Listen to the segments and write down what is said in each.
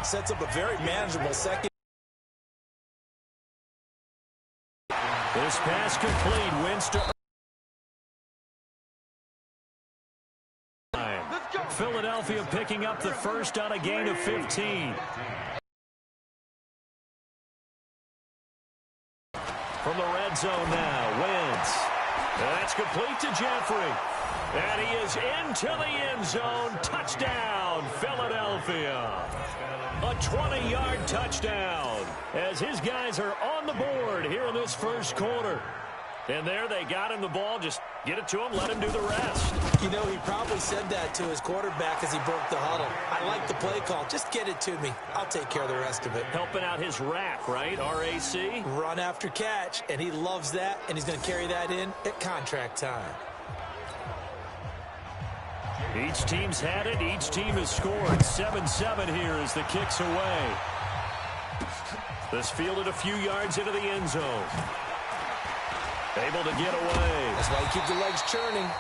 Sets up a very manageable second. This pass complete. Wins to Philadelphia picking up the first on a gain of 15. From the red zone now, Wentz. That's complete to Jeffrey. And he is into the end zone. Touchdown, Philadelphia. A 20-yard touchdown as his guys are on the board here in this first quarter. And there they got him the ball. Just get it to him, let him do the rest. You know, he probably said that to his quarterback as he broke the huddle. I like the play call. Just get it to me. I'll take care of the rest of it. Helping out his rack, right? R-A-C? Run after catch, and he loves that, and he's going to carry that in at contract time. Each team's had it. Each team has scored. 7-7 here as the kick's away. This fielded a few yards into the end zone. Able to get away. That's why you keep the legs churning.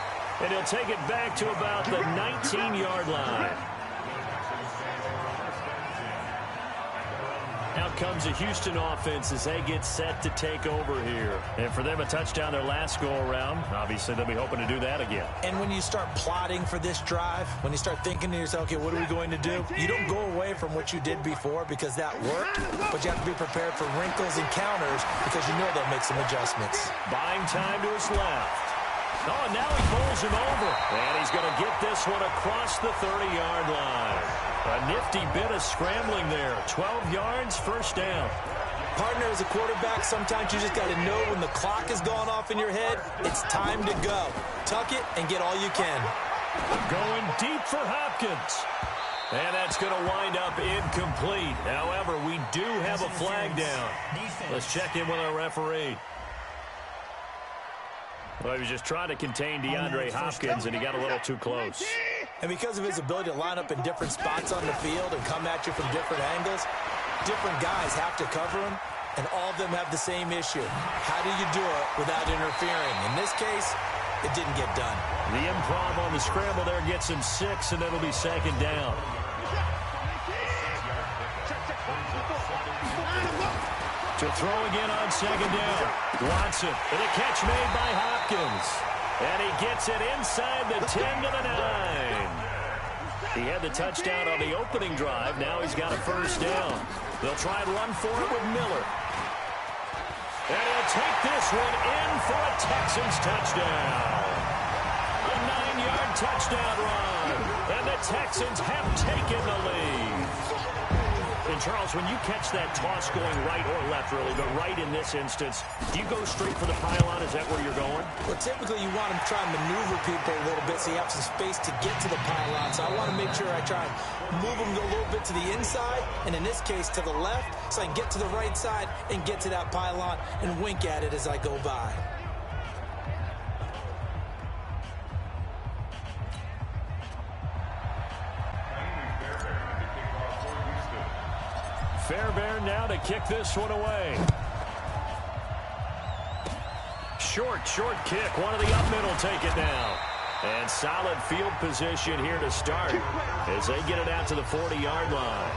And he'll take it back to about the 19-yard line. Out comes the Houston offense as they get set to take over here. And for them, a touchdown their last go-around. Obviously, they'll be hoping to do that again. And when you start plotting for this drive, when you start thinking to yourself, okay, what are we going to do? You don't go away from what you did before because that worked, but you have to be prepared for wrinkles and counters because you know they'll make some adjustments. Buying time to his left. Oh, now he bowls him over. And he's going to get this one across the 30-yard line. A nifty bit of scrambling there. 12 yards, first down. Partner, as a quarterback, sometimes you just got to know when the clock has gone off in your head, it's time to go. Tuck it and get all you can. Going deep for Hopkins. And that's going to wind up incomplete. However, we do have a flag down. Let's check in with our referee. Well, he was just trying to contain DeAndre Hopkins, and he got a little too close. And because of his ability to line up in different spots on the field and come at you from different angles, different guys have to cover him, and all of them have the same issue. How do you do it without interfering? In this case, it didn't get done. The improv on the scramble there gets him 6, and it'll be second down. To throw again on second down. Watson, and a catch made by Hopkins. And he gets it inside the 10 to the 9. He had the touchdown on the opening drive. Now he's got a first down. They'll try and run for it with Miller. And he'll take this one in for a Texans touchdown. A 9-yard touchdown run. And the Texans have taken the lead. And, Charles, when you catch that toss going right or left, really, but right in this instance, do you go straight for the pylon? Is that where you're going? Well, typically you want to try and maneuver people a little bit so you have some space to get to the pylon. So I want to make sure I try and move them a little bit to the inside, and in this case to the left, so I can get to the right side and get to that pylon and wink at it as I go by. Fairbairn now to kick this one away. Short kick. One of the up middle take it now. And solid field position here to start as they get it out to the 40-yard line.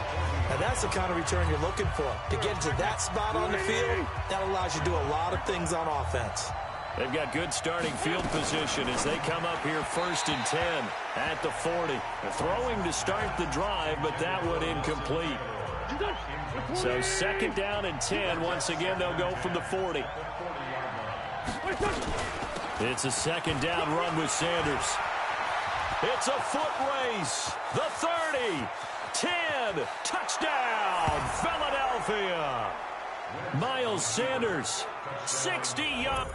Now that's the kind of return you're looking for. To get to that spot on the field, that allows you to do a lot of things on offense. They've got good starting field position as they come up here 1st and 10 at the 40. Throwing to start the drive, but that one incomplete. So 2nd down and 10. Once again, they'll go from the 40. It's a 2nd down run with Sanders. It's a foot race. The 30, 10, touchdown, Philadelphia. Miles Sanders, 60 yards.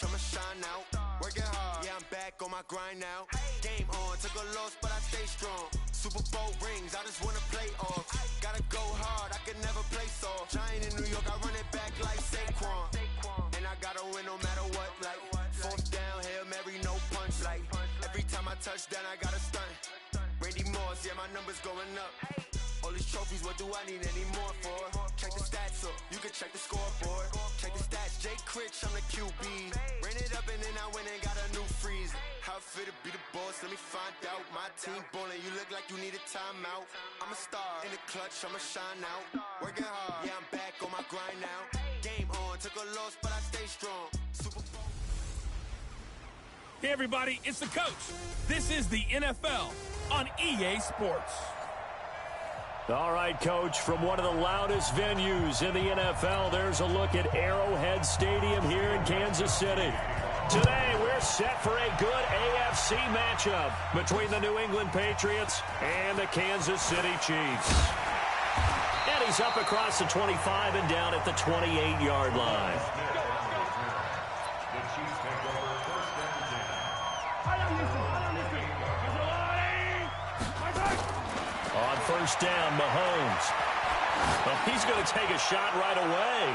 I'ma shine out, working hard, yeah, I'm back on my grind now. Game on, took a loss, but I stay strong. Super Bowl rings, I just wanna play off. Gotta go hard, I can never play soft. Giant in New York, I run it back like Saquon. And I gotta win no matter what, like 4th down, hell touchdown, I got a stunt. Randy Moss, yeah, my numbers going up. All these trophies, what do I need any more for? Check the stats up, you can check the scoreboard. Check the stats, Jake Critch, I'm the QB. Ran it up and then I went and got a new freeze. How it feel to be the boss, let me find out. My team ballin', you look like you need a timeout. I'm a star, in the clutch, I'ma shine out. Working hard, yeah, I'm back on my grind now. Game on, took a loss, but I stay strong. Super Bowl. Hey, everybody, it's the coach. This is the NFL on EA Sports. All right, Coach, from one of the loudest venues in the NFL, there's a look at Arrowhead Stadium here in Kansas City. Today, we're set for a good AFC matchup between the New England Patriots and the Kansas City Chiefs. And he's up across the 25 and down at the 28-yard line. On first down, Mahomes. Well, he's going to take a shot right away.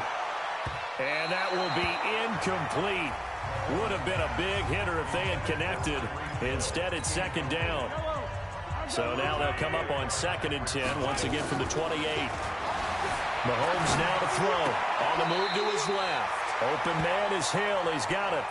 And that will be incomplete. Would have been a big hitter if they had connected. Instead, it's second down. So now they'll come up on 2nd and 10, once again from the 28. Mahomes now to throw. On the move to his left. Open man is Hill. He's got it.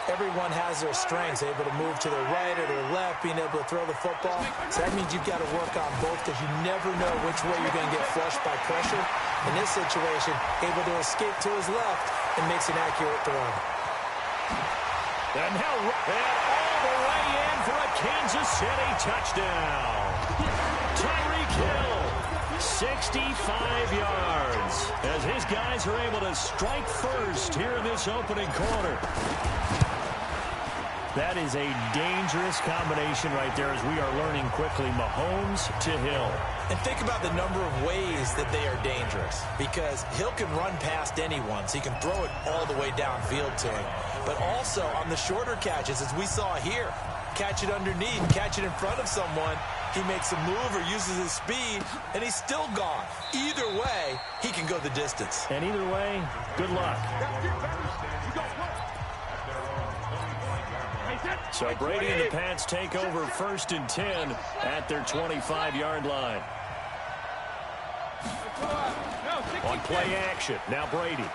Everyone has their strengths, able to move to their right or their left, being able to throw the football. So that means you've got to work on both because you never know which way you're going to get flushed by pressure. In this situation, able to escape to his left and makes an accurate throw. And now all the way in for a Kansas City touchdown. Tyreek Hill, 65 yards, as his guys are able to strike first here in this opening quarter. That is a dangerous combination right there, as we are learning quickly. Mahomes to Hill. And think about the number of ways that they are dangerous, because Hill can run past anyone, so he can throw it all the way downfield to him. But also on the shorter catches, as we saw here, catch it underneath, catch it in front of someone, he makes a move or uses his speed, and he's still gone. Either way, he can go the distance. And either way, good luck. So Brady and the Pats take over 1st and 10 at their 25-yard line. On play action, now Brady.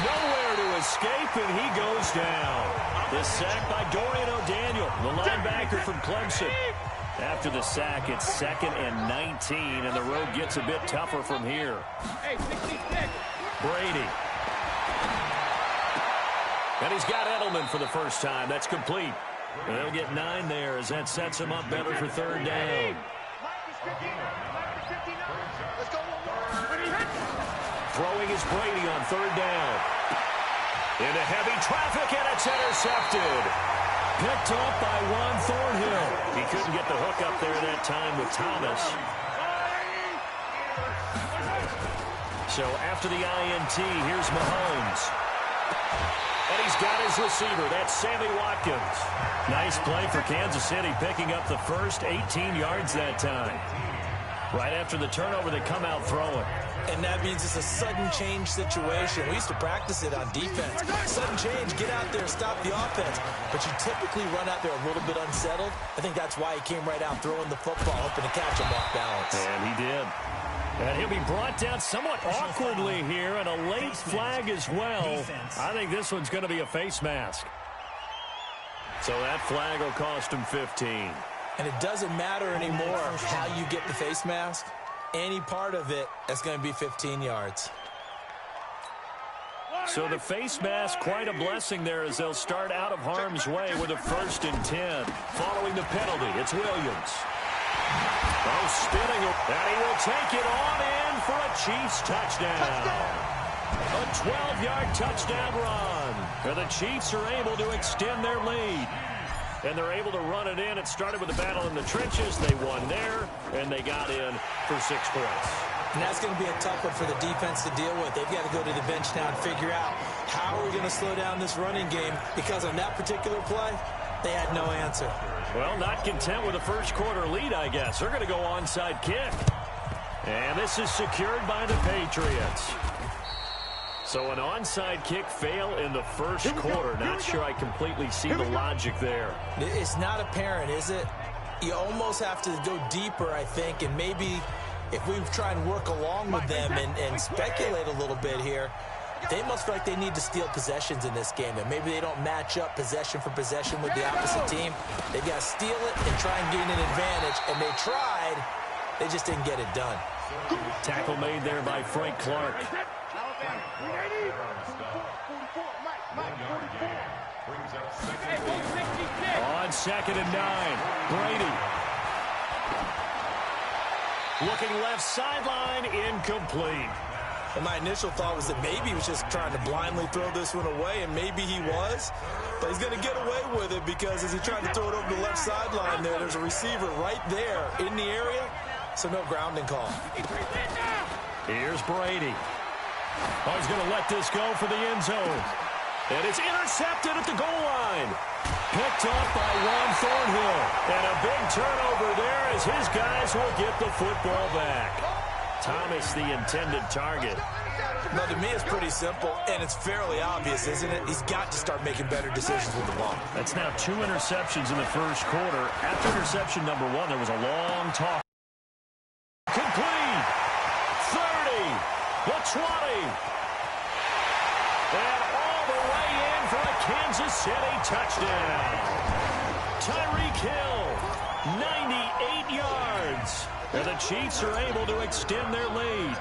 Nowhere to escape, and he goes down. The sack by Dorian O'Daniel, the linebacker from Clemson. After the sack, it's 2nd and 19, and the road gets a bit tougher from here. Brady. And he's got Edelman for the first time. That's complete. And they'll get 9 there, as that sets him up better for 3rd down. Throwing is Brady on 3rd down. Into heavy traffic, and it's intercepted. Picked up by Juan Thornhill. He couldn't get the hook up there that time with Thomas. So after the INT, here's Mahomes. And he's got his receiver. That's Sammy Watkins. Nice play for Kansas City, picking up the first 18 yards that time. Right after the turnover, they come out throwing. And that means it's a sudden change situation. We used to practice it on defense. Sudden change, get out there, stop the offense. But you typically run out there a little bit unsettled. I think that's why he came right out throwing the football, hoping to catch him off balance. And he did. And he'll be brought down somewhat awkwardly here, and a late flag as well. I think this one's going to be a face mask. So that flag will cost him 15. And it doesn't matter anymore how you get the face mask. Any part of it, that's going to be 15 yards. So the face mask, quite a blessing there, as they'll start out of harm's way with a 1st and 10. Following the penalty, it's Williams. Oh, spinning, and he will take it on in for a Chiefs touchdown. A 12-yard touchdown run. And the Chiefs are able to extend their lead. And they're able to run it in. It started with a battle in the trenches. They won there, and they got in for 6 points. And that's going to be a tough one for the defense to deal with. They've got to go to the bench now and figure out how are we going to slow down this running game, because on that particular play, they had no answer. Well, not content with a first quarter lead, I guess. They're going to go onside kick. And this is secured by the Patriots. So an onside kick fail in the first quarter. Not sure I completely see the logic there. It's not apparent, is it? You almost have to go deeper, I think, and maybe if we try and work along with them and speculate a little bit here, they must feel like they need to steal possessions in this game, and maybe they don't match up possession for possession with the opposite team. They've got to steal it and try and gain an advantage, and they tried. They just didn't get it done. Tackle made there by Frank Clark. On 2nd and 9, Brady. Looking left sideline, incomplete. And my initial thought was that maybe he was just trying to blindly throw this one away, and maybe he was. But he's going to get away with it because as he tried to throw it over the left sideline there's a receiver right there in the area, so no grounding call. Here's Brady. Oh, he's going to let this go for the end zone. And it's intercepted at the goal line. Picked up by Juan Thornhill. And a big turnover there as his guys will get the football back. Thomas, the intended target. Now, to me, it's pretty simple, and it's fairly obvious, isn't it? He's got to start making better decisions with the ball. That's now 2 interceptions in the first quarter. After interception number 1, there was a long talk. Complete. 30. The 20. And all the way in for a Kansas City touchdown. Tyreek Hill, 98 yards. And the Chiefs are able to extend their lead.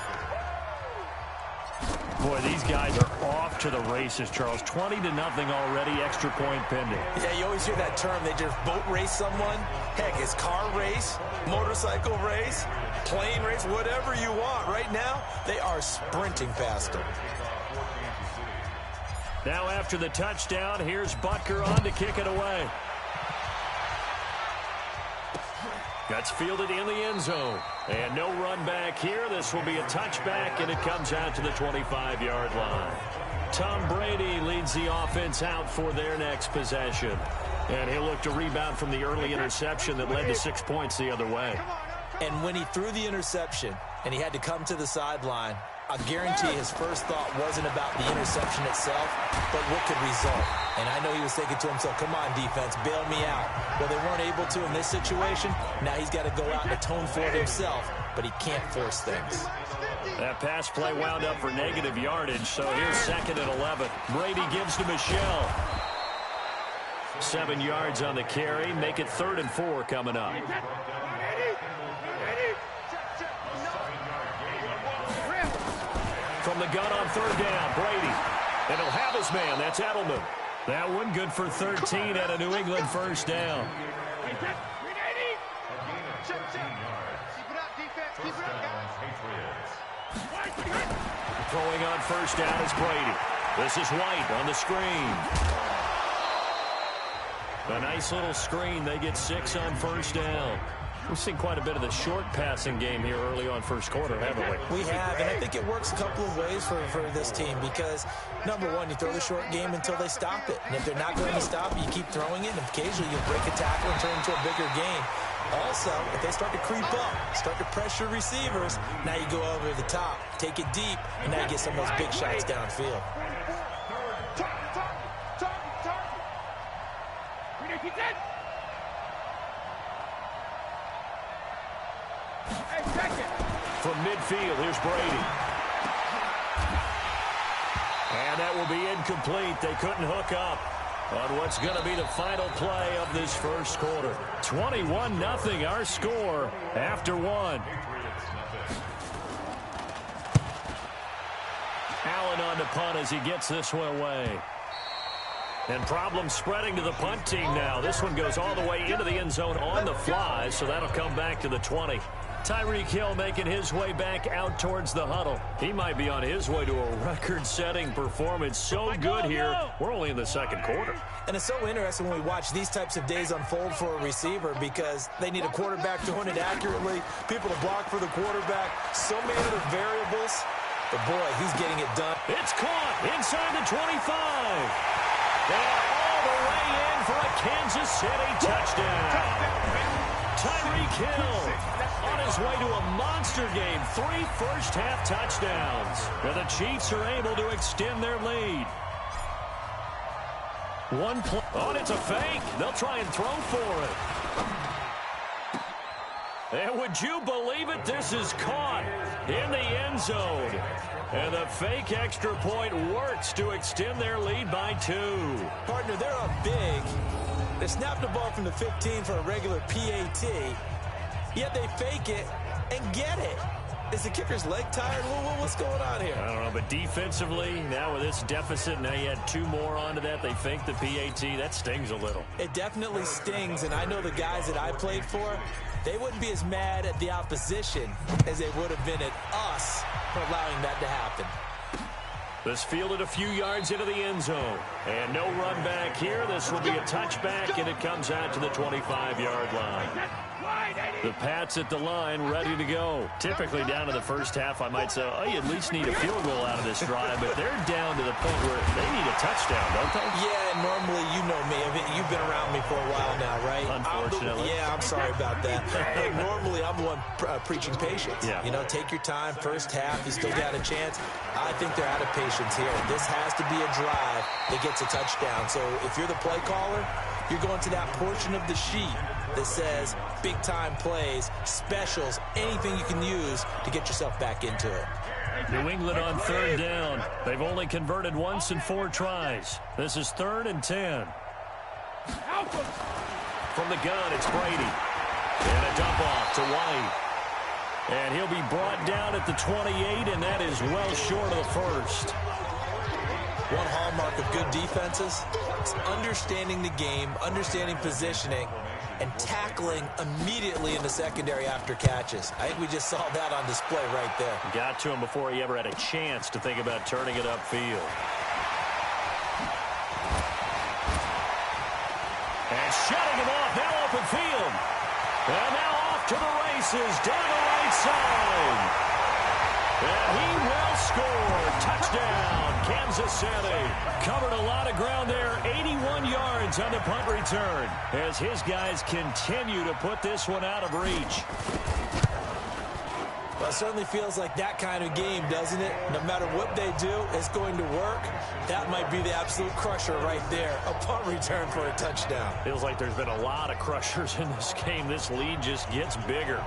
Boy, these guys are off to the races, Charles. 20-0 already, extra point pending. Yeah, you always hear that term. They just boat race someone. Heck, it's car race, motorcycle race, plane race, whatever you want. Right now, they are sprinting past them. Now after the touchdown, here's Butker on to kick it away. That's fielded in the end zone. And no run back here. This will be a touchback, and it comes out to the 25-yard line. Tom Brady leads the offense out for their next possession. And he'll look to rebound from the early interception that led to 6 points the other way. And when he threw the interception and he had to come to the sideline, I guarantee his first thought wasn't about the interception itself, but what could result. And I know he was thinking to himself, come on, defense, bail me out. Well, they weren't able to in this situation. Now he's got to go out and atone for it himself, but he can't force things. That pass play wound up for negative yardage, so here's 2nd and 11. Brady gives to Michelle. 7 yards on the carry. Make it 3rd and 4 coming up. From the gun on 3rd down, Brady. And he'll have his man. That's Edelman. That one good for 13 at a New England first down. Throwing on first down is Brady. This is White on the screen. A nice little screen. They get 6 on first down. We've seen quite a bit of the short passing game here early on first quarter, haven't we? We have, and I think it works a couple of ways for this team because, number one, you throw the short game until they stop it. And if they're not going to stop it, you keep throwing it, and occasionally you'll break a tackle and turn into a bigger game. Also, if they start to creep up, start to pressure receivers, now you go over the top, take it deep, and now you get some of those big shots downfield. From midfield, here's Brady. And that will be incomplete. They couldn't hook up on what's going to be the final play of this first quarter. 21-0 our score after 1. Allen on the punt as he gets this one away. And problems spreading to the punt team now. This one goes all the way into the end zone on the fly, so that'll come back to the 20. Tyreek Hill making his way back out towards the huddle. He might be on his way to a record-setting performance. So good here. We're only in the second quarter. And it's so interesting when we watch these types of days unfold for a receiver because they need a quarterback throwing it accurately, people to block for the quarterback, so many other variables. But, boy, he's getting it done. It's caught inside the 25. And all the way in for a Kansas City touchdown. Tyreek Hill on his way to a monster game. 3 first half touchdowns. And the Chiefs are able to extend their lead. One play. Oh, it's a fake. They'll try and throw for it. And would you believe it? This is caught in the end zone. And the fake extra point works to extend their lead by 2. Partner, they're up big. They snapped the ball from the 15 for a regular PAT, yet they fake it and get it. Is the kicker's leg tired? What's going on here? I don't know, but defensively, now with this deficit, now you add 2 more onto that, they fake the PAT. That stings a little. It definitely stings, and I know the guys that I played for, they wouldn't be as mad at the opposition as they would have been at us for allowing that to happen. This fielded a few yards into the end zone. And no run back here. This will be a touchback, and it comes out to the 25-yard line. The Pats at the line, ready to go. Typically down to the first half, I might say, oh, you at least need a field goal out of this drive, but they're down to the point where they need a touchdown, don't they? Yeah, normally, you know me. You've been around me for a while now, right? Unfortunately. I'm sorry about that. Normally, I'm the one preaching patience. Yeah. You know, take your time, first half, you still got a chance. I think they're out of patience here. This has to be a drive that gets a touchdown. So if you're the play caller, you're going to that portion of the sheet that says big-time plays, specials, anything you can use to get yourself back into it. New England on 3rd down. They've only converted once in 4 tries. This is 3rd and 10. From the gun, it's Brady. And a dump off to White. And he'll be brought down at the 28, and that is well short of the first. One hallmark of good defenses is understanding the game, understanding positioning, and tackling immediately in the secondary after catches. I think we just saw that on display right there. Got to him before he ever had a chance to think about turning it upfield. And shutting him off, now open field. And now off to the races, down the right side. And he will score. Touchdown, Kansas City. Covered a lot of ground there. 81 yards on the punt return as his guys continue to put this one out of reach. Well, it certainly feels like that kind of game, doesn't it? No matter what they do, it's going to work. That might be the absolute crusher right there. A punt return for a touchdown. Feels like there's been a lot of crushers in this game. This lead just gets bigger.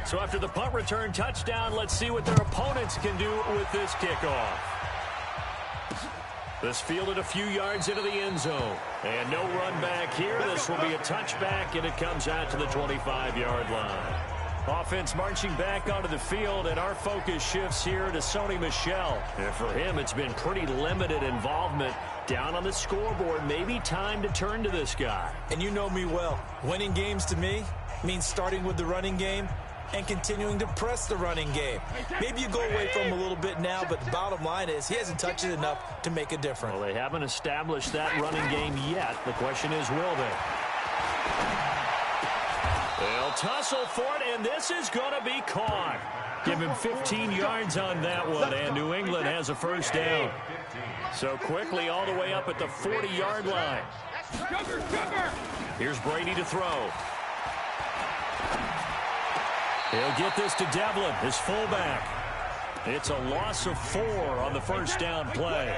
So after the punt return touchdown, let's see what their opponents can do with this kickoff. This fielded a few yards into the end zone. And no run back here. This will be a touchback, and it comes out to the 25-yard line. Offense marching back onto the field, and our focus shifts here to Sony Michel. And for him, it's been pretty limited involvement down on the scoreboard. Maybe time to turn to this guy. And you know me well. Winning games to me means starting with the running game and continuing to press the running game. Maybe you go away from him a little bit now, but the bottom line is he hasn't touched it enough to make a difference. Well, they haven't established that running game yet. The question is, will they? They'll tussle for it, and this is going to be caught. Give him 15 yards on that one, and New England has a first down. So quickly all the way up at the 40-yard line. Here's Brady to throw. He'll get this to Devlin, his fullback. It's a loss of 4 on the first down play.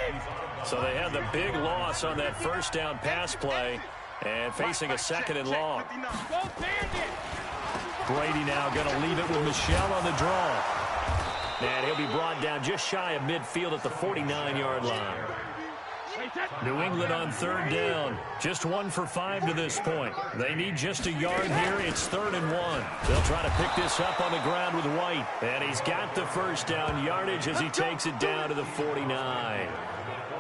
So they had the big loss on that first down pass play and facing a 2nd and long. Brady now going to leave it with Michel on the draw. And he'll be brought down just shy of midfield at the 49-yard line. New England on 3rd down. Just 1 for 5 to this point. They need just a yard here. It's 3rd and 1. They'll try to pick this up on the ground with White. And he's got the first down yardage as he takes it down to the 49.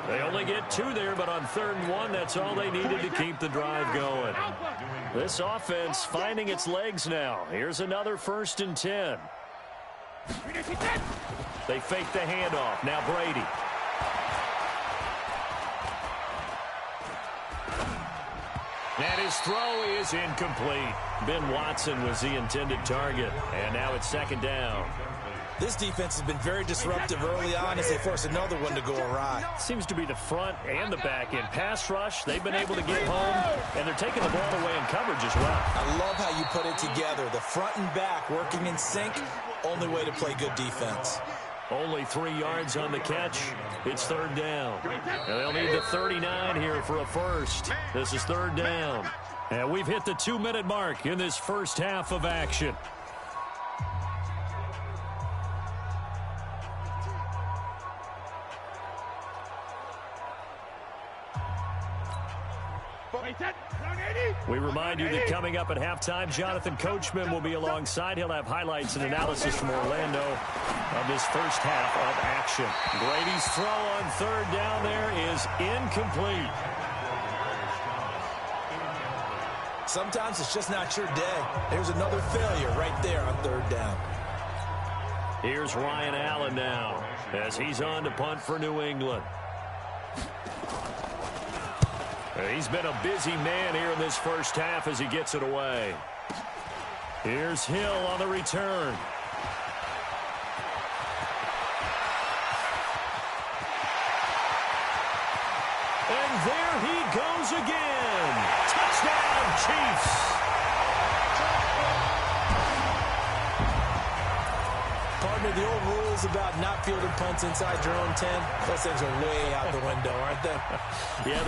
They only get 2 there, but on 3rd and 1, that's all they needed to keep the drive going. This offense finding its legs now. Here's another 1st and 10. They fake the handoff. Now Brady. And his throw is incomplete. Ben Watson was the intended target. And now it's second down. This defense has been very disruptive early on as they force another one to go awry. Seems to be the front and the back end. Pass rush, they've been able to get home, and they're taking the ball away in coverage as well. I love how you put it together. The front and back working in sync, only way to play good defense. Only 3 yards on the catch. It's third down. And they'll need the 39 here for a first. This is third down. And we've hit the 2-minute mark in this first half of action. We remind you that coming up at halftime, Jonathan Coachman will be alongside. He'll have highlights and analysis from Orlando of this first half of action. Brady's throw on third down there is incomplete. Sometimes it's just not your day. There's another failure right there on third down. Here's Ryan Allen now as he's on to punt for New England. He's been a busy man here in this first half as he gets it away. Here's Hill on the return. And there he goes again. Touchdown, Chiefs. Partner, the old rules about not fielding punts inside your own 10, those things are way out the window, aren't they? Yeah,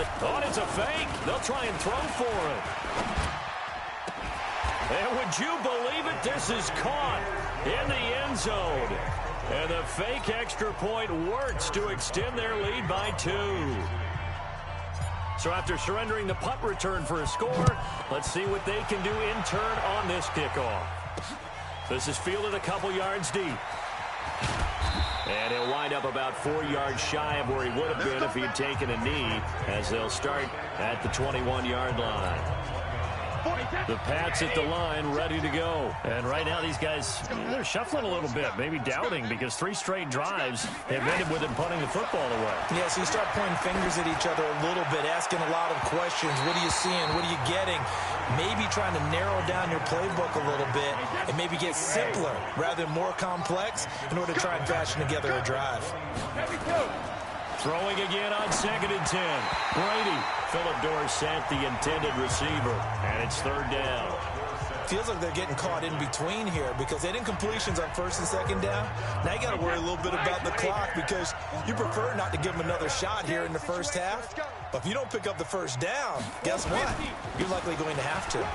it's a fake. They'll try and throw for it. And would you believe it? This is caught in the end zone. And the fake extra point works to extend their lead by 2. So after surrendering the punt return for a score, let's see what they can do in turn on this kickoff. This is fielded a couple yards deep. And he'll wind up about 4 yards shy of where he would have been if he'd taken a knee, as they'll start at the 21-yard line. The Pats at the line, ready to go. And right now these guys, they're shuffling a little bit, maybe doubting, because 3 straight drives have ended with them punting the football away. Yeah, so you start pointing fingers at each other a little bit, asking a lot of questions. What are you seeing? What are you getting? Maybe trying to narrow down your playbook a little bit and maybe get simpler rather than more complex in order to try and fashion together a drive. Throwing again on 2nd and 10. Brady. Philip Dorsett, the intended receiver. And it's third down. Feels like they're getting caught in between here because they didn't completions on 1st and 2nd down. Now you got to worry a little bit about the clock because you prefer not to give them another shot here in the first half. But if you don't pick up the first down, guess what? You're likely going to have to.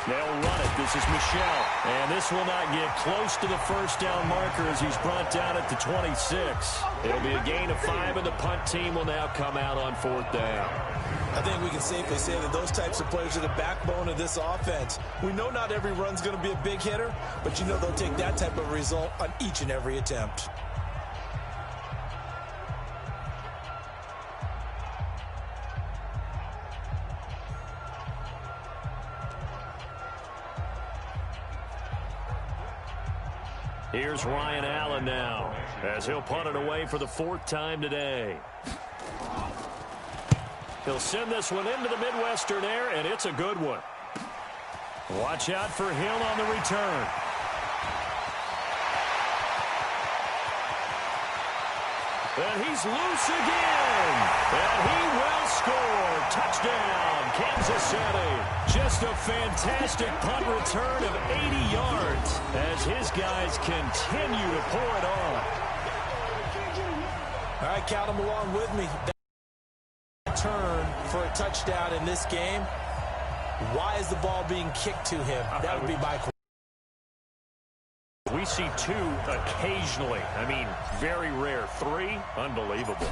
They'll run it. This is Michel. And this will not get close to the first down marker as he's brought down at the 26. It'll be a gain of 5, and the punt team will now come out on 4th down. I think we can safely say that those types of players are the backbone of this offense. We know not every run's going to be a big hitter, but you know they'll take that type of result on each and every attempt. Here's Ryan Allen now as he'll punt it away for the 4th time today. He'll send this one into the Midwestern air, and it's a good one. Watch out for Hill on the return. And he's loose again. And he will score. Touchdown, Kansas City. Just a fantastic punt return of 80 yards as his guys continue to pour it on. All right, count them along with me. Turn for a touchdown in this game. Why is the ball being kicked to him? That would be my question. We see 2 occasionally. I mean, very rare. 3, unbelievable.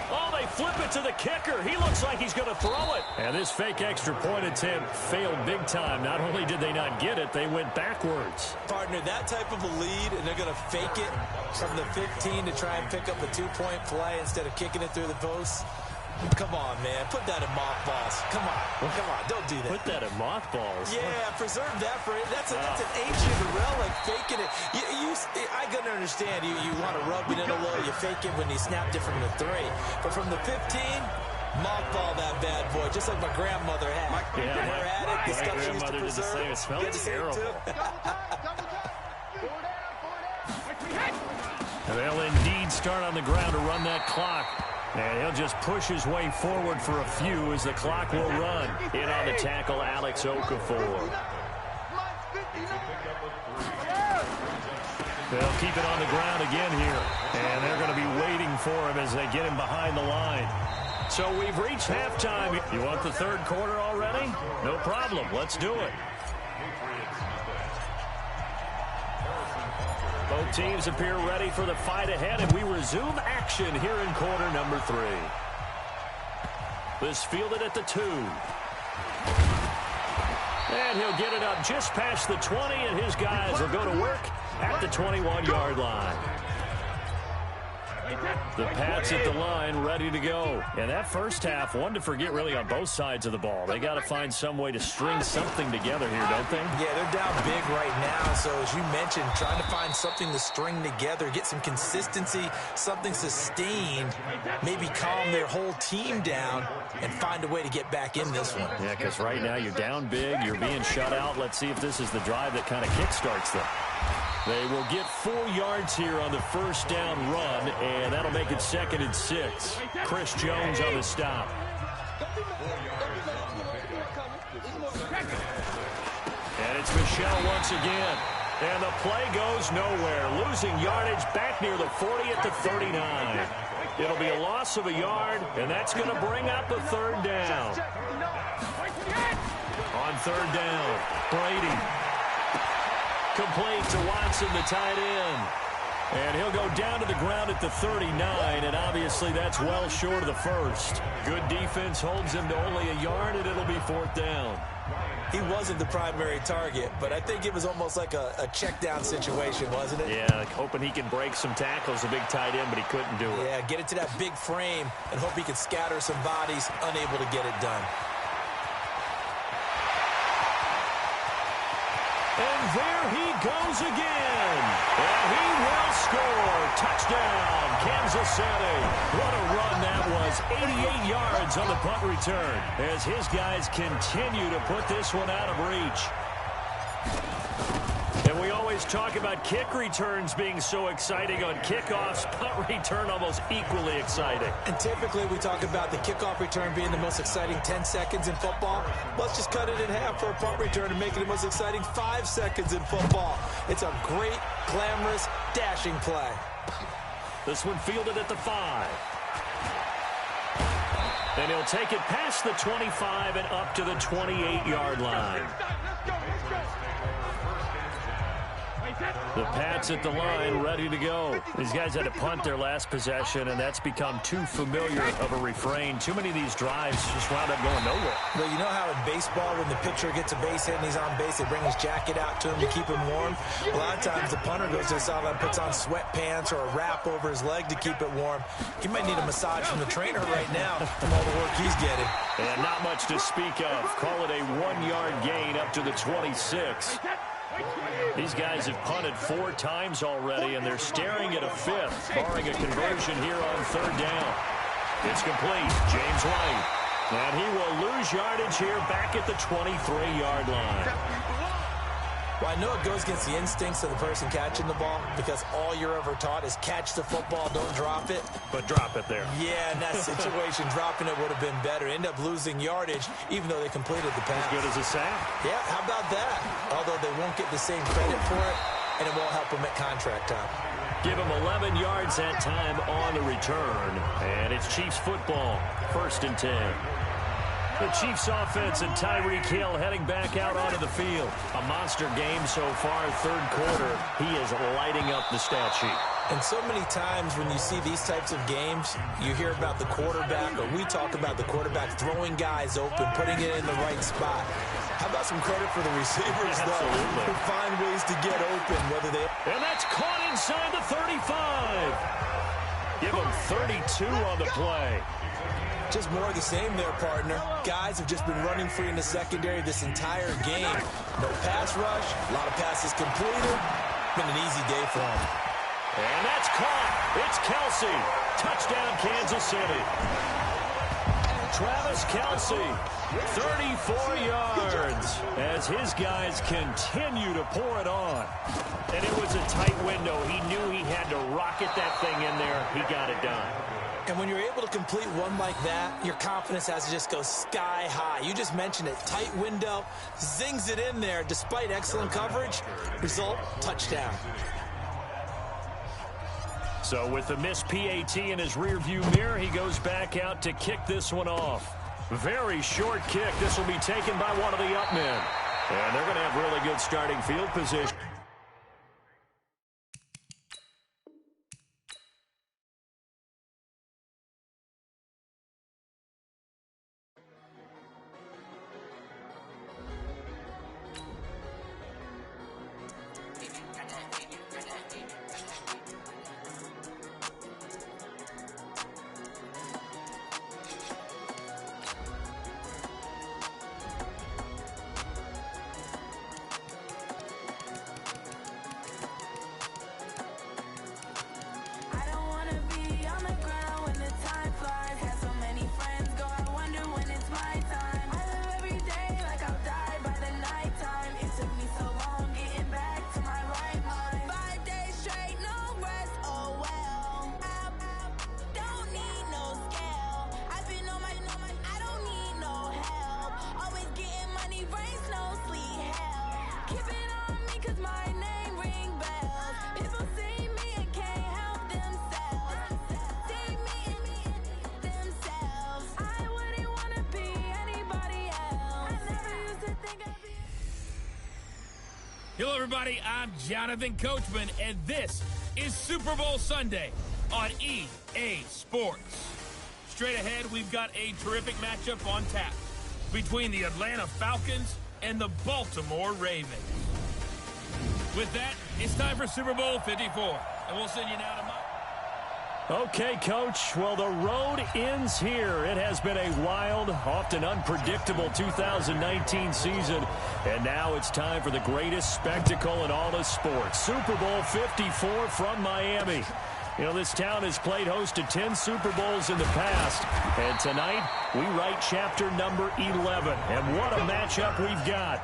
Oh, they flip it to the kicker. He looks like he's going to throw it. And this fake extra point attempt failed big time. Not only did they not get it, they went backwards. Partner, that type of a lead, and they're going to fake it from the 15 to try and pick up a 2-point play instead of kicking it through the post. Come on, man. Put that in mothballs. Come on. Come on. Don't do that. Put that in mothballs? Yeah, preserve that for it. That's an ancient relic. Faking it. I couldn't understand. You want to rub it in a little. You fake it when you snapped it from the 3. But from the 15, mothball that bad boy. Just like my grandmother had. Yeah, her had it. The stuff she used to did the preserve. same. It smelled terrible. They'll indeed start on the ground to run that clock. And he'll just push his way forward for a few as the clock will run. In on the tackle, Alex Okafor. They'll keep it on the ground again here. And they're going to be waiting for him as they get him behind the line. So we've reached halftime. You want the third quarter already? No problem. Let's do it. Both teams appear ready for the fight ahead, and we resume action here in quarter number 3. This fielded at the 2. And he'll get it up just past the 20, and his guys will go to work at the 21-yard line. The Pats at the line, ready to go. And that first half, one to forget really on both sides of the ball. They got to find some way to string something together here, don't they? Yeah, they're down big right now. So as you mentioned, trying to find something to string together, get some consistency, something sustained, maybe calm their whole team down and find a way to get back in this one. Yeah, because right now you're down big, you're being shut out. Let's see if this is the drive that kind of kickstarts them. They will get 4 yards here on the first down run, and that'll make it 2nd and 6. Chris Jones on the stop. And it's Michel once again. And the play goes nowhere. Losing yardage back near the 40 at the 39. It'll be a loss of a yard, and that's going to bring up a third down. On third down, Brady. Complete to Watson, the tight end. And he'll go down to the ground at the 39, and obviously that's well short of the first. Good defense holds him to only a yard, and it'll be 4th down. He wasn't the primary target, but I think it was almost like a check down situation, wasn't it? Yeah, like hoping he can break some tackles, a big tight end, but he couldn't do it. Yeah, get it to that big frame and hope he can scatter some bodies, unable to get it done. And there he goes again. And he will score. Touchdown, Kansas City. What a run that was. 88 yards on the punt return as his guys continue to put this one out of reach. And we always talk about kick returns being so exciting on kickoffs. Punt return almost equally exciting. And typically we talk about the kickoff return being the most exciting 10 seconds in football. Let's just cut it in half for a punt return and make it the most exciting 5 seconds in football. It's a great, glamorous, dashing play. This one fielded at the 5. And he'll take it past the 25 and up to the 28-yard line. The Pats at the line, ready to go. These guys had to punt their last possession, and that's become too familiar of a refrain. Too many of these drives just wound up going nowhere. Well, you know how in baseball, when the pitcher gets a base hit and he's on base, they bring his jacket out to him to keep him warm? A lot of times the punter goes to the sideline, puts on sweatpants or a wrap over his leg to keep it warm. He might need a massage from the trainer right now from all the work he's getting. And not much to speak of. Call it a 1-yard gain up to the 26. These guys have punted 4 times already, and they're staring at a 5th, barring a conversion here on 3rd down. It's complete. James White. And he will lose yardage here back at the 23-yard line. Well, I know it goes against the instincts of the person catching the ball because all you're ever taught is catch the football, don't drop it. But drop it there. Yeah, in that situation, dropping it would have been better. End up losing yardage, even though they completed the pass. As good as a sack. Yeah, how about that? Although they won't get the same credit for it, and it won't help them at contract time. Give them 11 yards that time on the return. And it's Chiefs football, 1st and 10. The Chiefs offense and Tyreek Hill heading back out onto the field. A monster game so far, 3rd quarter. He is lighting up the stat sheet. And so many times when you see these types of games, you hear about the quarterback, or we talk about the quarterback throwing guys open, putting it in the right spot. How about some credit for the receivers, though, who find ways to get open, whether they... And that's caught inside the 35. Give them 32 on the play. Just more of the same there, partner. Guys have just been running free in the secondary this entire game. No pass rush, a lot of passes completed. Been an easy day for them. And that's caught. It's Kelsey. Touchdown, Kansas City. Travis Kelsey, 34 yards as his guys continue to pour it on. And it was a tight window. He knew he had to rocket that thing in there. He got it done. And when you're able to complete one like that, your confidence has to just go sky high. You just mentioned it. Tight window, zings it in there despite excellent coverage. Result, touchdown. So with the missed PAT in his rearview mirror, he goes back out to kick this one off. Very short kick. This will be taken by one of the up men. And they're going to have really good starting field position. Hello, everybody. I'm Jonathan Coachman, and this is Super Bowl Sunday on EA Sports. Straight ahead, we've got a terrific matchup on tap between the Atlanta Falcons and the Baltimore Ravens. With that, it's time for Super Bowl 54, and we'll send you now to Mike. Okay, Coach. Well, the road ends here. It has been a wild, often unpredictable 2019 season. And now it's time for the greatest spectacle in all of sports. Super Bowl 54 from Miami. You know, this town has played host to 10 Super Bowls in the past. And tonight, we write chapter number 11. And what a matchup we've got.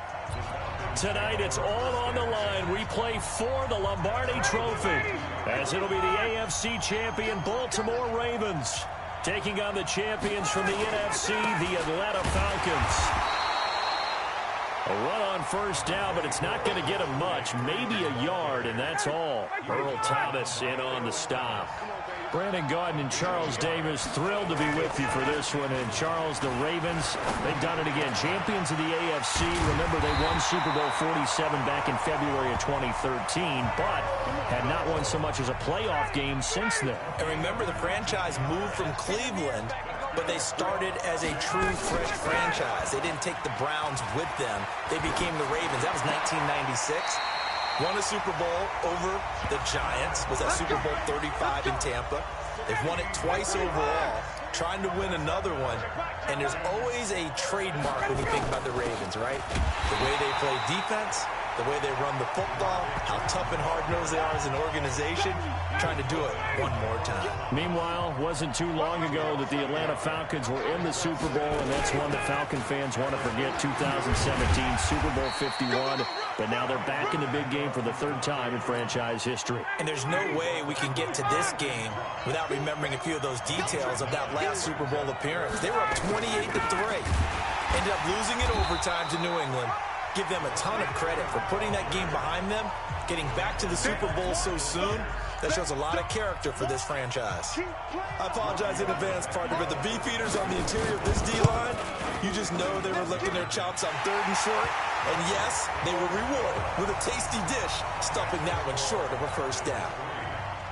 Tonight, it's all on the line. We play for the Lombardi Trophy, as it'll be the AFC champion Baltimore Ravens taking on the champions from the NFC, the Atlanta Falcons. A run on first down, but it's not going to get him much. Maybe a yard, and that's all. Earl Thomas in on the stop. Brandon Gaudin and Charles Davis, thrilled to be with you for this one. And Charles, the Ravens, they've done it again. Champions of the AFC. Remember, they won Super Bowl 47 back in February of 2013, but had not won so much as a playoff game since then. And remember, the franchise moved from Cleveland, but they started as a true fresh franchise. They didn't take the Browns with them. They became the Ravens. That was 1996. Won a Super Bowl over the Giants. Was that Super Bowl 35 in Tampa. They've won it twice overall. Trying to win another one. And there's always a trademark when you think about the Ravens, right? The way they play defense, the way they run the football, how tough and hard-nosed they are as an organization. Trying to do it one more time. Meanwhile, wasn't too long ago that the Atlanta Falcons were in the Super Bowl, and that's one that Falcon fans want to forget. 2017 Super Bowl 51, but now they're back in the big game for the third time in franchise history. And there's no way we can get to this game without remembering a few of those details of that last Super Bowl appearance. They were up 28-3. Ended up losing it overtime to New England. Give them a ton of credit for putting that game behind them, getting back to the Super Bowl so soon. That shows a lot of character for this franchise. I apologize in advance, partner, but the beefeaters on the interior of this D-line, you just know they were licking their chops on 3rd and short. And yes, they were rewarded with a tasty dish, stuffing that one short of a first down.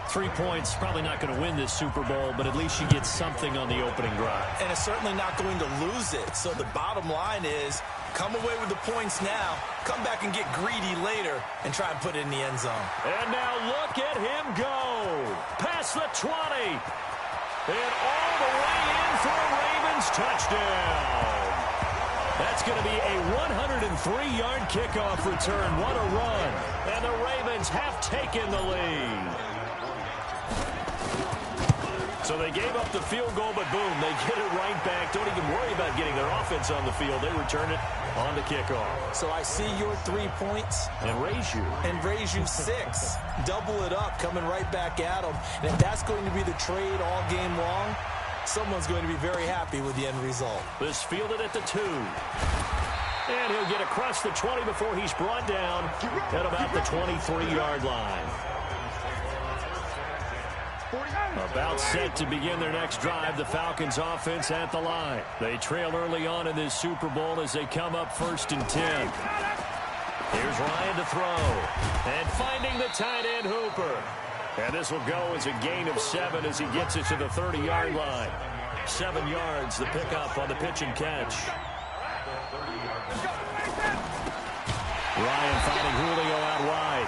3 points, probably not going to win this Super Bowl, but at least you get something on the opening drive. And it's certainly not going to lose it. So the bottom line is, come away with the points now, come back and get greedy later, and try and put it in the end zone. And now look at him go. Past the 20. And all the way in for a Ravens Ravens touchdown. That's going to be a 103-yard kickoff return. What a run. And the Ravens have taken the lead. So they gave up the field goal, but boom, they get it right back. Don't even worry about getting their offense on the field. They return it on the kickoff. So I see your 3 points. And raise you 6. Double it up, coming right back at them. And if that's going to be the trade all game long, someone's going to be very happy with the end result. This fielded at the 2. And he'll get across the 20 before he's brought down at about the 23-yard line. About set to begin their next drive, the Falcons offense at the line. They trail early on in this Super Bowl as they come up 1st and 10. Here's Ryan to throw. And finding the tight end Hooper. And this will go as a gain of 7 as he gets it to the 30-yard line. 7 yards, the pickup on the pitch and catch. Ryan finding Julio out wide.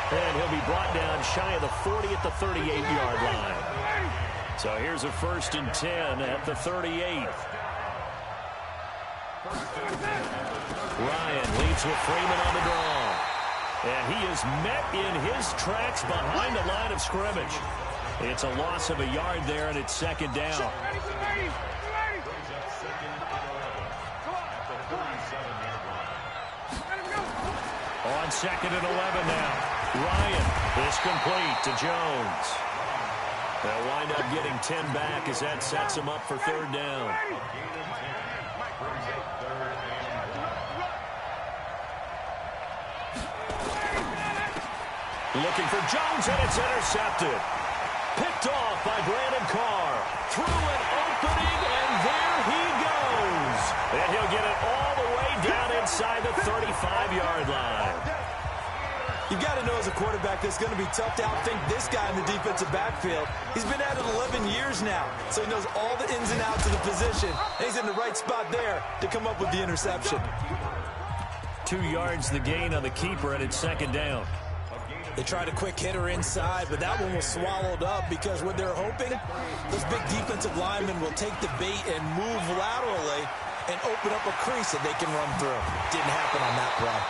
And he'll be brought down shy of the 40 at the 38-yard line. So here's a 1st and 10 at the 38. Ryan leads with Freeman on the draw. And he is met in his tracks behind the line of scrimmage. It's a loss of a yard there, and it's 2nd down. On 2nd and 11 now. Ryan is complete to Jones. They'll wind up getting 10 back as that sets him up for 3rd down. Looking for Jones, and it's intercepted. Picked off by Brandon Carr. Through an opening, and there he goes. And he'll get it all the way down inside the 35-yard line. You've got to know as a quarterback it's going to be tough to outthink this guy in the defensive backfield. He's been at it 11 years now, so he knows all the ins and outs of the position. And he's in the right spot there to come up with the interception. 2 yards the gain on the keeper, and it's 2nd down. They tried a quick hitter inside, but that one was swallowed up because what they're hoping, those big defensive linemen will take the bait and move laterally and open up a crease that they can run through. Didn't happen on that play.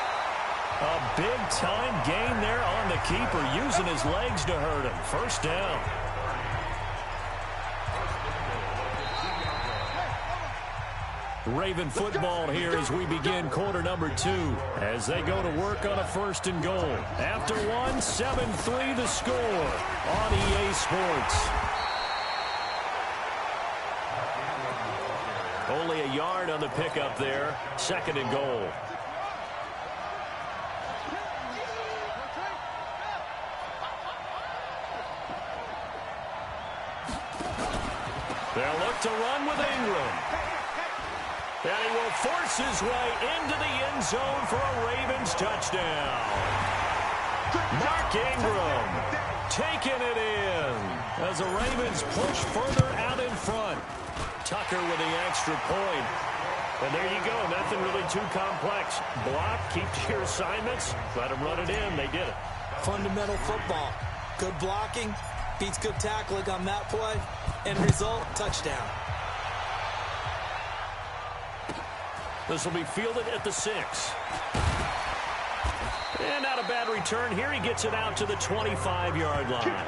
A big-time gain there on the keeper, using his legs to hurt him. 1st down. Raven football here as we begin quarter number 2 as they go to work on a 1st and goal. After 1, 7-3 the score on EA Sports. Only a yard on the pickup there. 2nd and goal. They'll look to run with Ingram. And he will force his way into the end zone for a Ravens touchdown. Mark Ingram taking it in as the Ravens push further out in front. Tucker with the extra point. And there you go. Nothing really too complex. Block, keep to your assignments, let them run it in. They did it. Fundamental football. Good blocking, beats good tackling on that play. End result, touchdown. This will be fielded at the 6. And not a bad return here. He gets it out to the 25-yard line.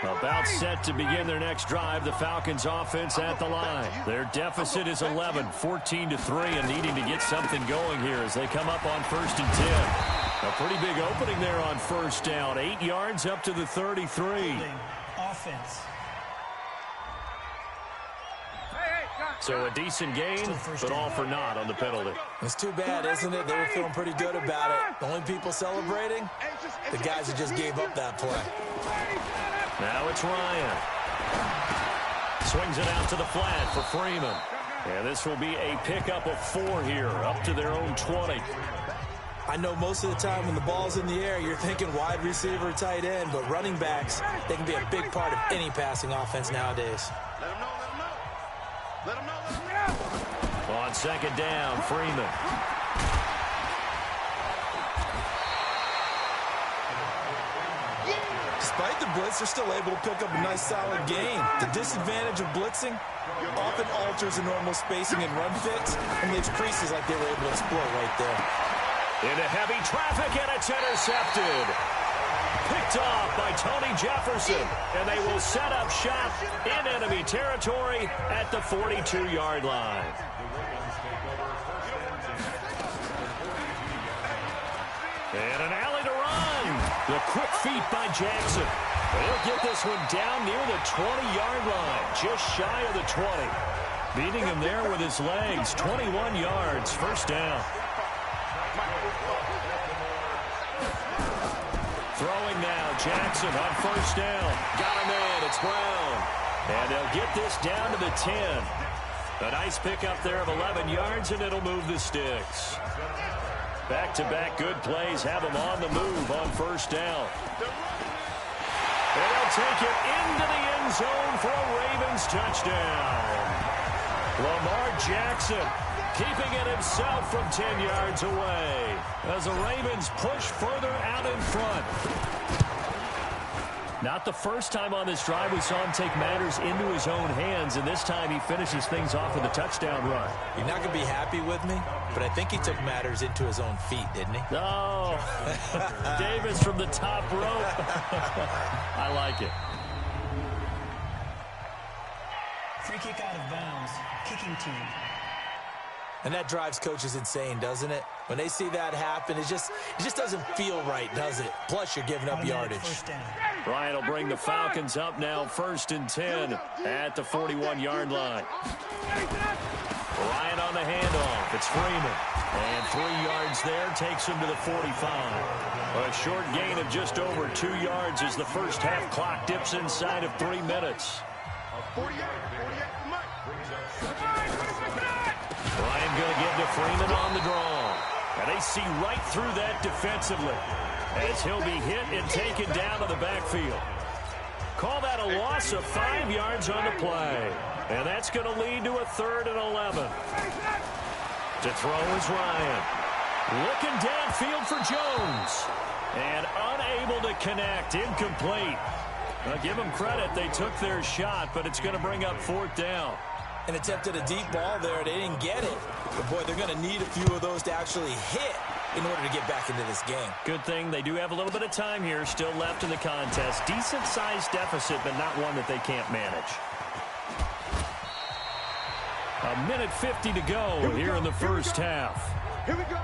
About set to begin their next drive, the Falcons offense at the line. Their deficit is 11, 14-3, and needing to get something going here as they come up on 1st and 10. A pretty big opening there on 1st down. 8 yards up to the 33. Offense. So a decent gain, but all for naught on the penalty. It's too bad, isn't it? They were feeling pretty good about it. The only people celebrating, the guys who just gave up that play. Now it's Ryan. Swings it out to the flat for Freeman. And this will be a pickup of 4 here, up to their own 20. I know most of the time when the ball's in the air, you're thinking wide receiver, tight end, but running backs, they can be a big part of any passing offense nowadays. Let him know. On 2nd down, Freeman. Just despite the blitz, they're still able to pick up a nice, solid gain. The disadvantage of blitzing often alters the normal spacing and run fits and leaves creases like they were able to exploit right there. Into heavy traffic, and it's intercepted. Picked off by Tony Jefferson, and they will set up shop in enemy territory at the 42-yard line. And an alley to run. The quick feet by Jackson. He'll get this one down near the 20-yard line, just shy of the 20. Beating him there with his legs, 21 yards, first down. Throwing now, Jackson on first down. Got him in, it's Brown. And they'll get this down to the 10. A nice pickup there of 11 yards, and it'll move the sticks. Back-to-back good plays have them on the move on first down. And they'll take it into the end zone for a Ravens touchdown. Lamar Jackson keeping it himself from 10 yards away as the Ravens push further out in front. Not the first time on this drive we saw him take matters into his own hands, and this time he finishes things off with a touchdown run. You're not going to be happy with me, but I think he took matters into his own feet, didn't he? Oh, Davis from the top rope. I like it. Free kick out of bounds. Kicking team. And that drives coaches insane, doesn't it? When they see that happen, it just doesn't feel right, does it? Plus, you're giving up yardage. Bryant will bring the Falcons up now, 1st and 10 at the 41-yard line. Bryant on the handoff. It's Freeman. And 3 yards there takes him to the 45. A short gain of just over 2 yards as the first half clock dips inside of 3 minutes. Bryant going to get to Freeman on the draw. And they see right through that defensively as he'll be hit and taken down to the backfield. Call that a loss of 5 yards on the play. And that's going to lead to a 3rd and 11. To throw is Ryan. Looking downfield for Jones. And unable to connect. Incomplete. Now, give them credit. They took their shot, but it's going to bring up 4th down. And attempted a deep ball there. They didn't get it. But, boy, they're going to need a few of those to actually hit in order to get back into this game. Good thing they do have a little bit of time here still left in the contest. Decent-sized deficit, but not one that they can't manage. A minute 50 to go here in the first half. Here we go.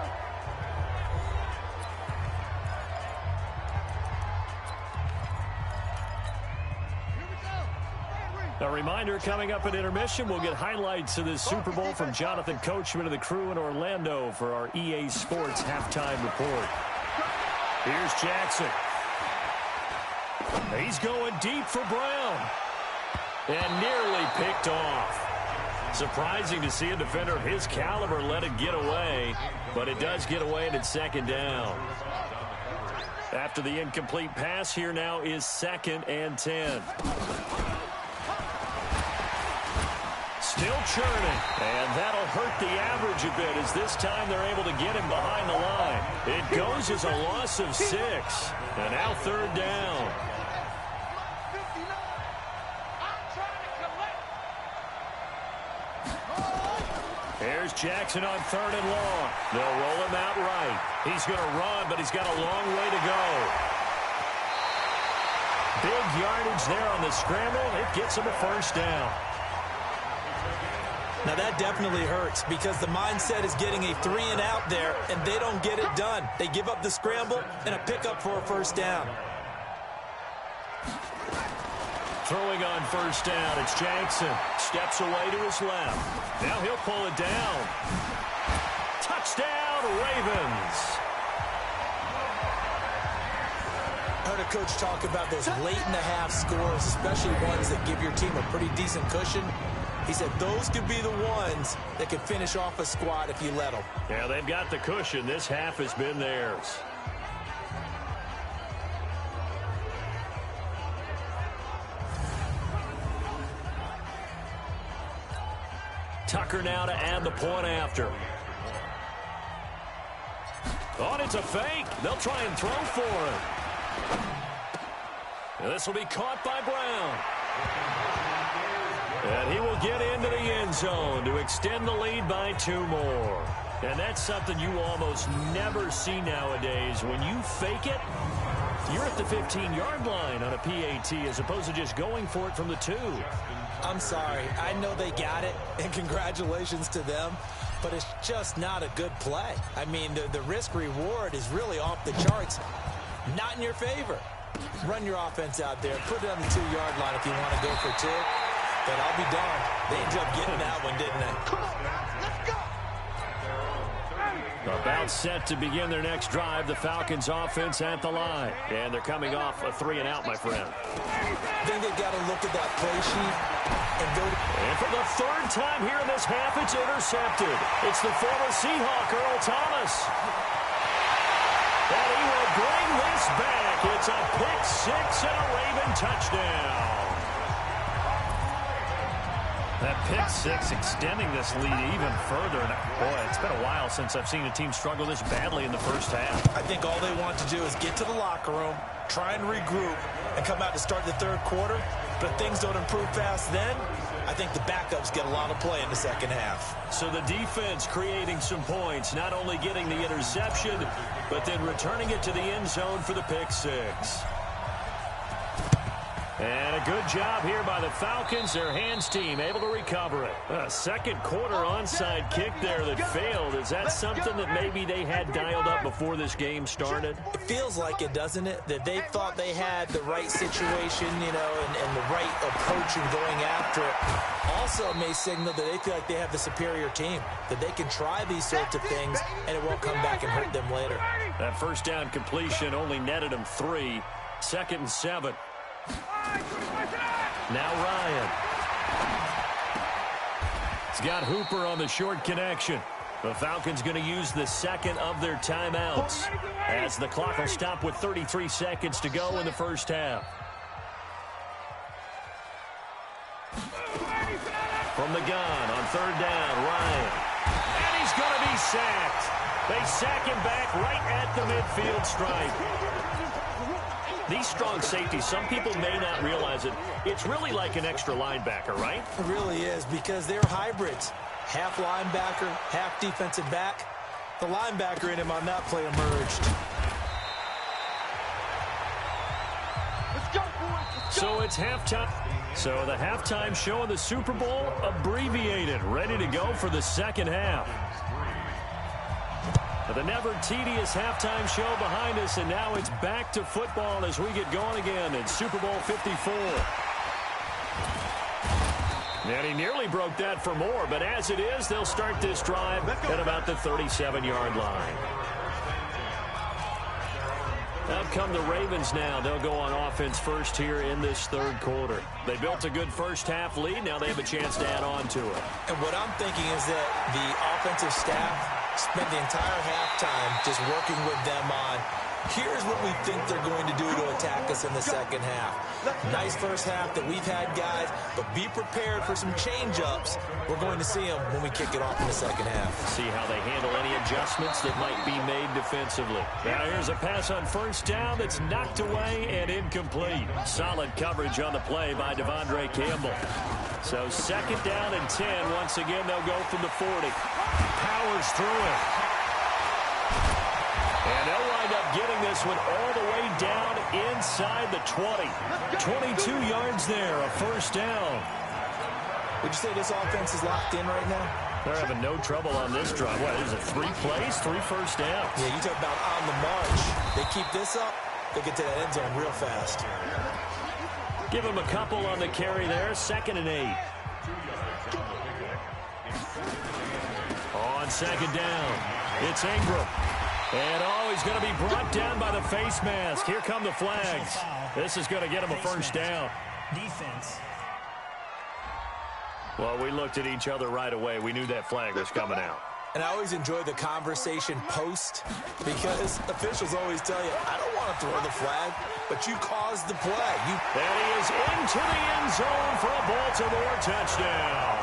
A reminder, coming up at intermission, we'll get highlights of this Super Bowl from Jonathan Coachman and the crew in Orlando for our EA Sports halftime report. Here's Jackson. He's going deep for Brown. And nearly picked off. Surprising to see a defender of his caliber let it get away, but it does get away and it's 2nd down. After the incomplete pass, here now is 2nd and 10. Still churning, and that'll hurt the average a bit as this time they're able to get him behind the line. It goes as a loss of 6, and now 3rd down. Here's Jackson on 3rd and long. They'll roll him out right. He's going to run, but he's got a long way to go. Big yardage there on the scramble. It gets him a 1st down. Now, that definitely hurts because the mindset is getting a 3 and out there, and they don't get it done. They give up the scramble and a pickup for a 1st down. Throwing on 1st down, it's Jackson. Steps away to his left. Now he'll pull it down. Touchdown, Ravens. I heard a coach talk about those late-in-the-half scores, especially ones that give your team a pretty decent cushion. He said those could be the ones that could finish off a squad if you let them. Yeah, they've got the cushion. This half has been theirs. Tucker now to add the point after. Oh, it's a fake. They'll try and throw for it. This will be caught by Brown. And he will get into the end zone to extend the lead by 2 more. And that's something you almost never see nowadays. When you fake it, you're at the 15-yard line on a PAT as opposed to just going for it from the 2. I'm sorry. I know they got it, and congratulations to them, but it's just not a good play. I mean, the risk-reward is really off the charts. Not in your favor. Run your offense out there. Put it on the 2-yard line if you want to go for 2. But I'll be darned. They ended up getting that one, didn't they? Come on, let's go. About set to begin their next drive, the Falcons offense at the line. And they're coming off a 3-and-out, my friend. I think they've got to look at that play sheet and go to... And for the 3rd time here in this half, it's intercepted. It's the former Seahawk, Earl Thomas. And he will bring this back. It's a pick 6 and a Raven touchdown. That pick 6 extending this lead even further. Boy, it's been a while since I've seen a team struggle this badly in the first half. I think all they want to do is get to the locker room, try and regroup, and come out to start the 3rd quarter. But if things don't improve fast then, I think the backups get a lot of play in the second half. So the defense creating some points, not only getting the interception, but then returning it to the end zone for the pick 6. And a good job here by the Falcons. Their hands team able to recover it. A second quarter onside kick there that failed. Is that something that maybe they had dialed up before this game started? It feels like it, doesn't it? That they thought they had the right situation, you know, and the right approach in going after it. Also may signal that they feel like they have the superior team, that they can try these sorts of things and it won't come back and hurt them later. That first down completion only netted them 3. 2nd and 7. Now Ryan. He's got Hooper on the short connection. The Falcons going to use the 2nd of their timeouts as the clock will stop with 33 seconds to go in the first half. From the gun on 3rd down, Ryan. And he's going to be sacked. They sack him back right at the midfield stripe. These strong safeties, some people may not realize it. It's really like an extra linebacker, right? It really is, because they're hybrids. Half linebacker, half defensive back. The linebacker in him on that play emerged. Let's go, boys. Let's go. So it's halftime. So the halftime show of the Super Bowl abbreviated, ready to go for the second half. The never tedious halftime show behind us, and now it's back to football as we get going again in Super Bowl 54. And he nearly broke that for more, but as it is, they'll start this drive at about the 37-yard line. Out come the Ravens now. They'll go on offense first here in this 3rd quarter. They built a good first half lead. Now they have a chance to add on to it. And what I'm thinking is that the offensive staff spent the entire halftime just working with them on, here's what we think they're going to do to attack us in the second half. Nice first half that we've had, guys, but be prepared for some change-ups. We're going to see them when we kick it off in the second half. See how they handle any adjustments that might be made defensively. Now here's a pass on 1st down that's knocked away and incomplete. Solid coverage on the play by Devondre Campbell. So 2nd down and 10. Once again, they'll go from the 40. Powers through it. And they'll wind up getting this one all the way down inside the 20. 22 yards there, a 1st down. Would you say this offense is locked in right now? They're having no trouble on this drive. What, is it 3 plays, 3 first downs? Yeah, you talk about on the march. They keep this up, they'll get to that end zone real fast. Give him a couple on the carry there. 2nd and 8. On 2nd down, it's Ingram. And he's going to be brought down by the face mask. Here come the flags. This is going to get him a 1st down. Defense. Well, we looked at each other right away. We knew that flag was coming out. And I always enjoy the conversation post, because officials always tell you, I don't want to throw the flag, but you caused the play. And he is into the end zone for a Baltimore touchdown.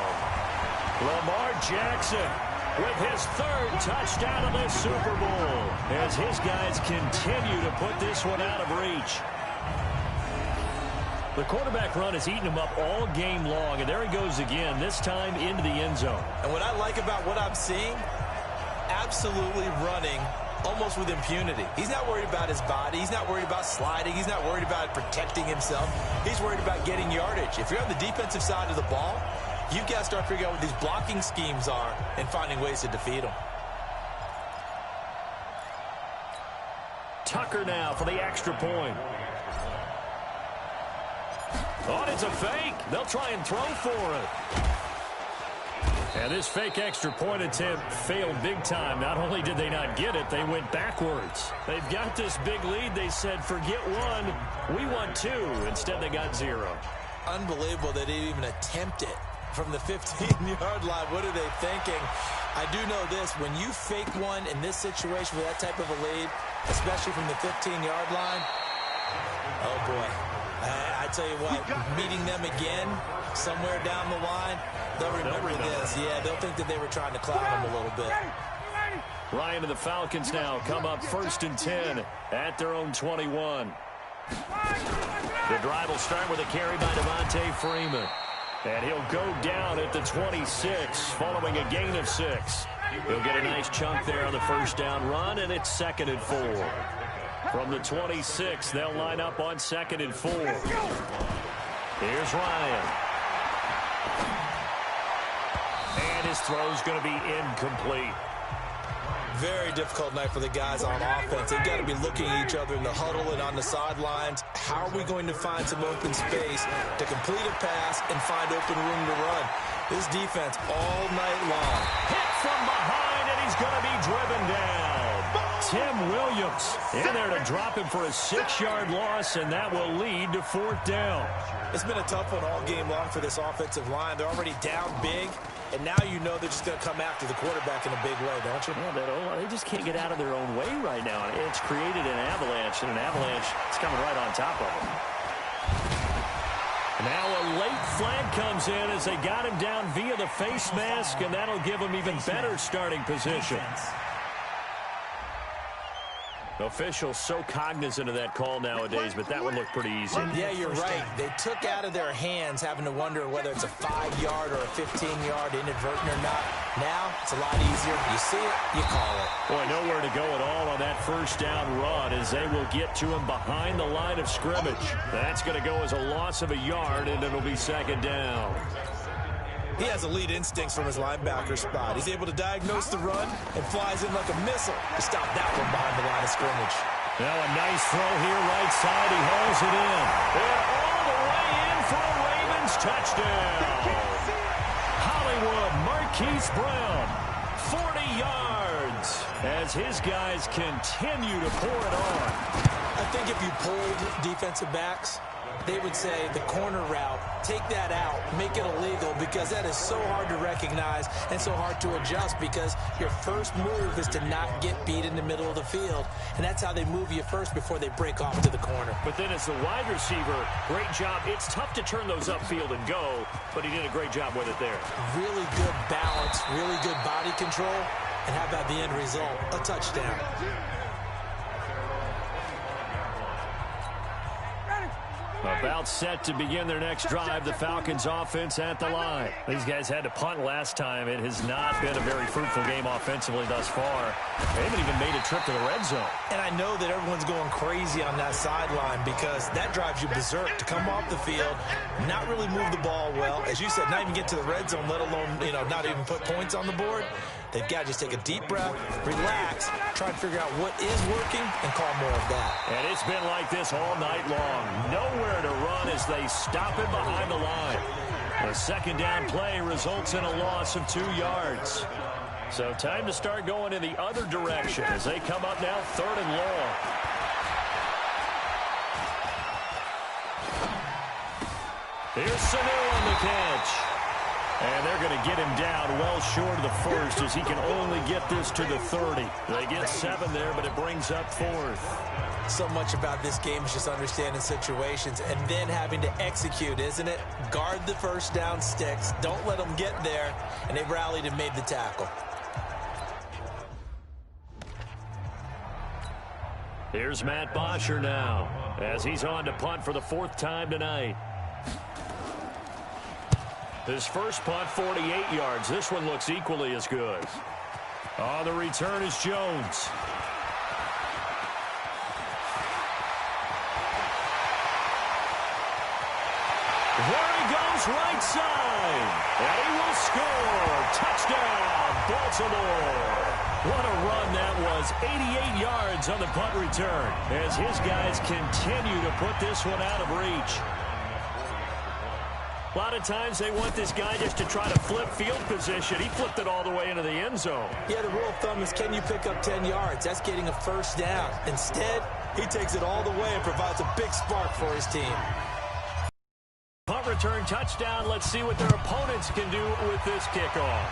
Lamar Jackson with his 3rd touchdown of this Super Bowl as his guys continue to put this one out of reach. The quarterback run has eaten him up all game long, and there he goes again, this time into the end zone. And what I like about what I'm seeing, absolutely running almost with impunity. He's not worried about his body. He's not worried about sliding. He's not worried about protecting himself. He's worried about getting yardage. If you're on the defensive side of the ball, you've got to start figuring out what these blocking schemes are and finding ways to defeat them. Tucker now for the extra point. Oh, it's a fake. They'll try and throw for it. And this fake extra point attempt failed big time. Not only did they not get it, they went backwards. They've got this big lead. They said, forget one, we want two. Instead, they got 0. Unbelievable they didn't even attempt it from the 15-yard line. What are they thinking? I do know this. When you fake one in this situation with that type of a lead, especially from the 15-yard line, oh, boy. I tell you what, meeting them again somewhere down the line, they'll remember this. Yeah, they'll think that they were trying to clown them a little bit. Ryan and the Falcons now come up 1st and 10 at their own 21. The drive will start with a carry by Devontae Freeman. And he'll go down at the 26 following a gain of 6. He'll get a nice chunk there on the first down run, and it's 2nd and 4. From the 26, they'll line up on 2nd and 4. Here's Ryan. And his throw's going to be incomplete. Very difficult night for the guys on offense. They've got to be looking at each other in the huddle and on the sidelines. How are we going to find some open space to complete a pass and find open room to run? This defense all night long. Hit from behind, and he's going to be driven down. Tim Williams in there to drop him for a 6-yard loss, and that will lead to 4th down. It's been a tough one all game long for this offensive line. They're already down big, and now you know they're just going to come after the quarterback in a big way, don't you? Yeah, they just can't get out of their own way right now. It's created an avalanche, and an avalanche is coming right on top of them. Now a late flag comes in as they got him down via the face mask, and that'll give him even better starting position. Officials so cognizant of that call nowadays, but that one looked pretty easy. Yeah, you're right. They took out of their hands having to wonder whether it's a 5-yard or a 15-yard inadvertent or not. Now, it's a lot easier. You see it, you call it. Boy, nowhere to go at all on that first down run as they will get to him behind the line of scrimmage. That's going to go as a loss of a yard, and it'll be 2nd down. He has elite instincts from his linebacker spot. He's able to diagnose the run and flies in like a missile to stop that one behind the line of scrimmage. Now a nice throw here right side. He hauls it in. And all the way in for a Ravens touchdown. Hollywood Marquise Brown, 40 yards as his guys continue to pour it on. I think if you pulled defensive backs, they would say the corner route, take that out, make it illegal, because that is so hard to recognize and so hard to adjust, because your first move is to not get beat in the middle of the field, and that's how they move you first before they break off to the corner. But then as the wide receiver, great job. It's tough to turn those upfield and go, but he did a great job with it there. Really good balance, really good body control, and how about the end result? A touchdown. About set to begin their next drive, the Falcons offense at the line. These guys had to punt last time. It has not been a very fruitful game offensively thus far. They haven't even made a trip to the red zone. And I know that everyone's going crazy on that sideline because that drives you berserk to come off the field, not really move the ball well. As you said, not even get to the red zone, let alone, not even put points on the board. They've got to just take a deep breath, relax, try to figure out what is working, and call more of that. And it's been like this all night long. Nowhere to run as they stop him behind the line. The 2nd down play results in a loss of 2 yards. So time to start going in the other direction as they come up now 3rd and long. Here's Sanu on the catch. And they're going to get him down well short of the first as he can only get this to the 30. They get 7 there, but it brings up 4th. So much about this game is just understanding situations and then having to execute, isn't it? Guard the first down sticks. Don't let them get there. And they rallied and made the tackle. Here's Matt Bosher now as he's on to punt for the 4th time tonight. His first punt, 48 yards. This one looks equally as good. On the return is Jones. There he goes, right side. And he will score. Touchdown, Baltimore. What a run that was. 88 yards on the punt return as his guys continue to put this one out of reach. A lot of times they want this guy just to try to flip field position. He flipped it all the way into the end zone. Yeah, the rule of thumb is, can you pick up 10 yards? That's getting a first down. Instead, he takes it all the way and provides a big spark for his team. Punt return touchdown. Let's see what their opponents can do with this kickoff.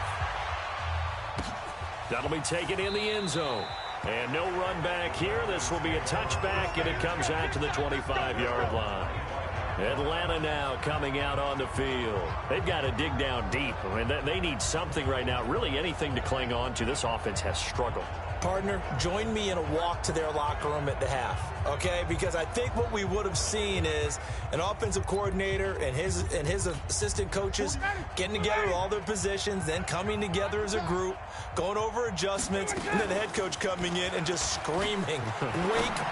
That'll be taken in the end zone. And no run back here. This will be a touchback, and it comes out to the 25-yard line. Atlanta now coming out on the field. They've got to dig down deep. I mean, they need something right now, really anything to cling on to. This offense has struggled. Partner, join me in a walk to their locker room at the half, okay? Because I think what we would have seen is an offensive coordinator and his assistant coaches getting together with all their positions, then coming together as a group, going over adjustments, and then the head coach coming in and just screaming, wake up.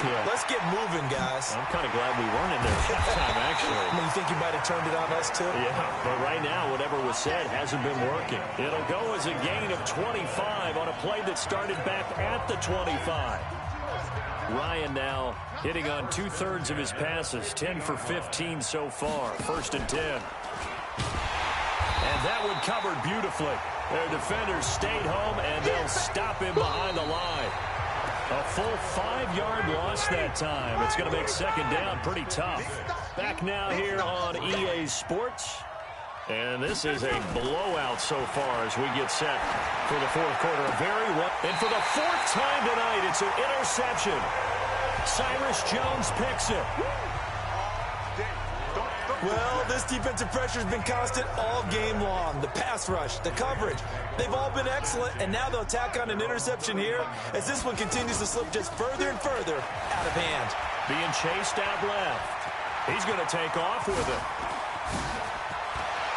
Yeah. Let's get moving, guys. I'm kind of glad we weren't in there at halftime, actually. I mean, you think you might have turned it on us, too? Yeah, but right now, whatever was said hasn't been working. It'll go as a gain of 25 on a play that started back at the 25. Ryan now hitting on 2/3 of his passes, 10 for 15 so far, 1st and 10. And that one covered beautifully. Their defenders stayed home, and they'll stop him behind the line. A full 5-yard loss that time. It's going to make second down pretty tough. Back now here on EA Sports. And this is a blowout so far as we get set for the fourth quarter. And for the 4th time tonight, it's an interception. Cyrus Jones picks it. Well, this defensive pressure has been constant all game long. The pass rush, the coverage, they've all been excellent, and now they'll tack on an interception here as this one continues to slip just further and further out of hand. Being chased out left. He's going to take off with it.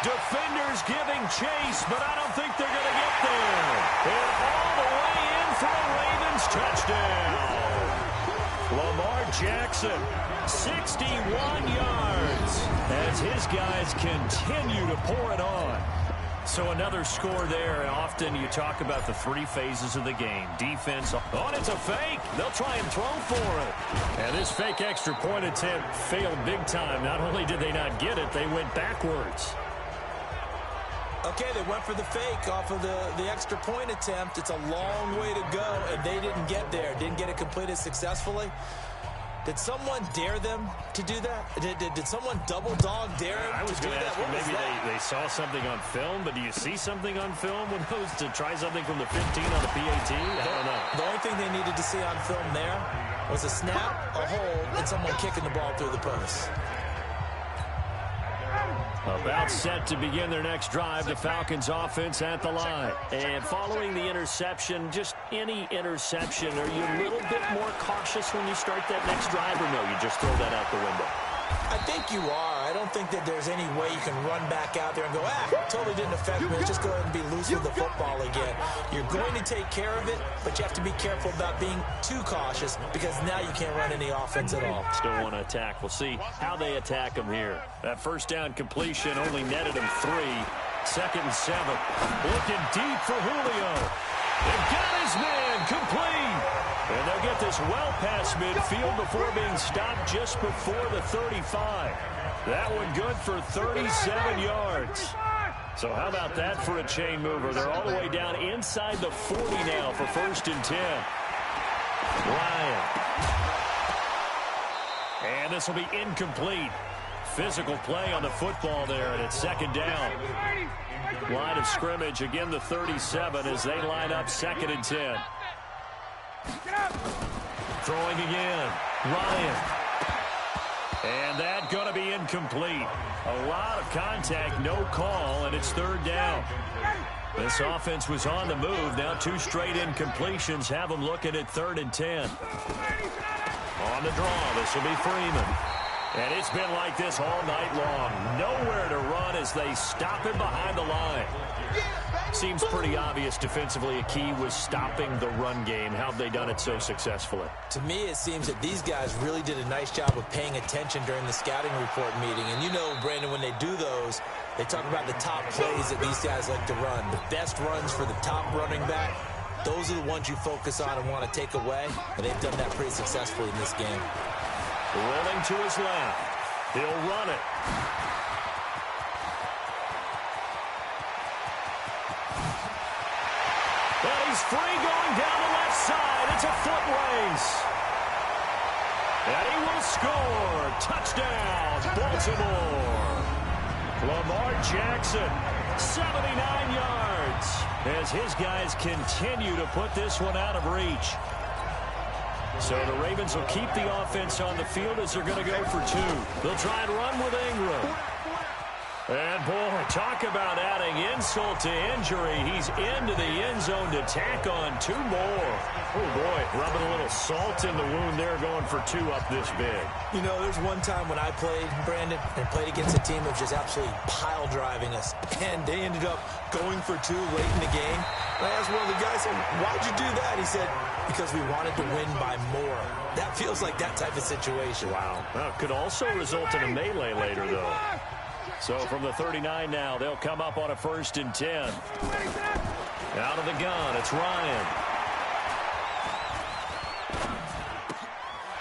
Defenders giving chase, but I don't think they're going to get there. And all the way in for a Ravens touchdown. Lamar Jackson, 61 yards as his guys continue to pour it on. So another score there. Often you talk about the 3 phases of the game. Defense. Oh, it's a fake. They'll try and throw for it. And this fake extra point attempt failed big time. Not only did they not get it, they went backwards. Okay, they went for the fake off of the extra point attempt. It's a long way to go, and they didn't get there. Didn't get it completed successfully. Did someone dare them to do that? Did someone double dog dare them I was to do going to that? ask you, maybe they saw something on film, but do you see something on film with those to try something from the 15 on the PAT? I don't know. The only thing they needed to see on film there was a snap, a hold, and someone kicking the ball through the post. About set to begin their next drive, the Falcons offense at the line. And following the interception, just any interception, are you a little bit more cautious when you start that next drive, or no, you just throw that out the window? I think you are. I don't think that there's any way you can run back out there and go, totally didn't affect me. Let's just go ahead and be loose with the football again. You're going to take care of it, but you have to be careful about being too cautious because now you can't run any offense at all. Still want to attack. We'll see how they attack them here. That first down completion only netted them 3. 2nd and 7. Looking deep for Julio. They've got his man complete. And they'll get this well past midfield before being stopped just before the 35. That one good for 37 yards. So how about that for a chain mover? They're all the way down inside the 40 now for 1st and 10. Ryan. And this will be incomplete. Physical play on the football there, and it's 2nd down. Line of scrimmage, again the 37 as they line up 2nd and 10. Throwing again. Ryan. And that going to be incomplete. A lot of contact, no call, and it's 3rd down. This offense was on the move. Now 2 straight incompletions have them looking at 3rd and 10. On the draw, this will be Freeman. And it's been like this all night long. Nowhere to run as they stop him behind the line. Seems pretty obvious defensively a key was stopping the run game. How have they done it so successfully? To me, it seems that these guys really did a nice job of paying attention during the scouting report meeting. And you know, Brandon, when they do those, they talk about the top plays that these guys like to run. The best runs for the top running back, those are the ones you focus on and want to take away. And they've done that pretty successfully in this game. Rolling to his left. He'll run it. And he's free going down the left side. It's a foot race. And he will score. Touchdown, Baltimore. Lamar Jackson, 79 yards. As his guys continue to put this one out of reach. So the Ravens will keep the offense on the field as they're going to go for two. They'll try and run with Ingram. And, boy, talk about adding insult to injury. He's into the end zone to tack on two more. Oh, boy, rubbing a little salt in the wound there, going for two up this big. You know, there's one time when I played, Brandon, and played against a team that was just absolutely pile driving us, and they ended up going for two late in the game. I asked one of the guys, why'd you do that? He said, because we wanted to win by more. That feels like that type of situation. Wow. Well, it could also result in a melee later, though. So from the 39 now, they'll come up on a 1st and 10. Out of the gun, it's Ryan.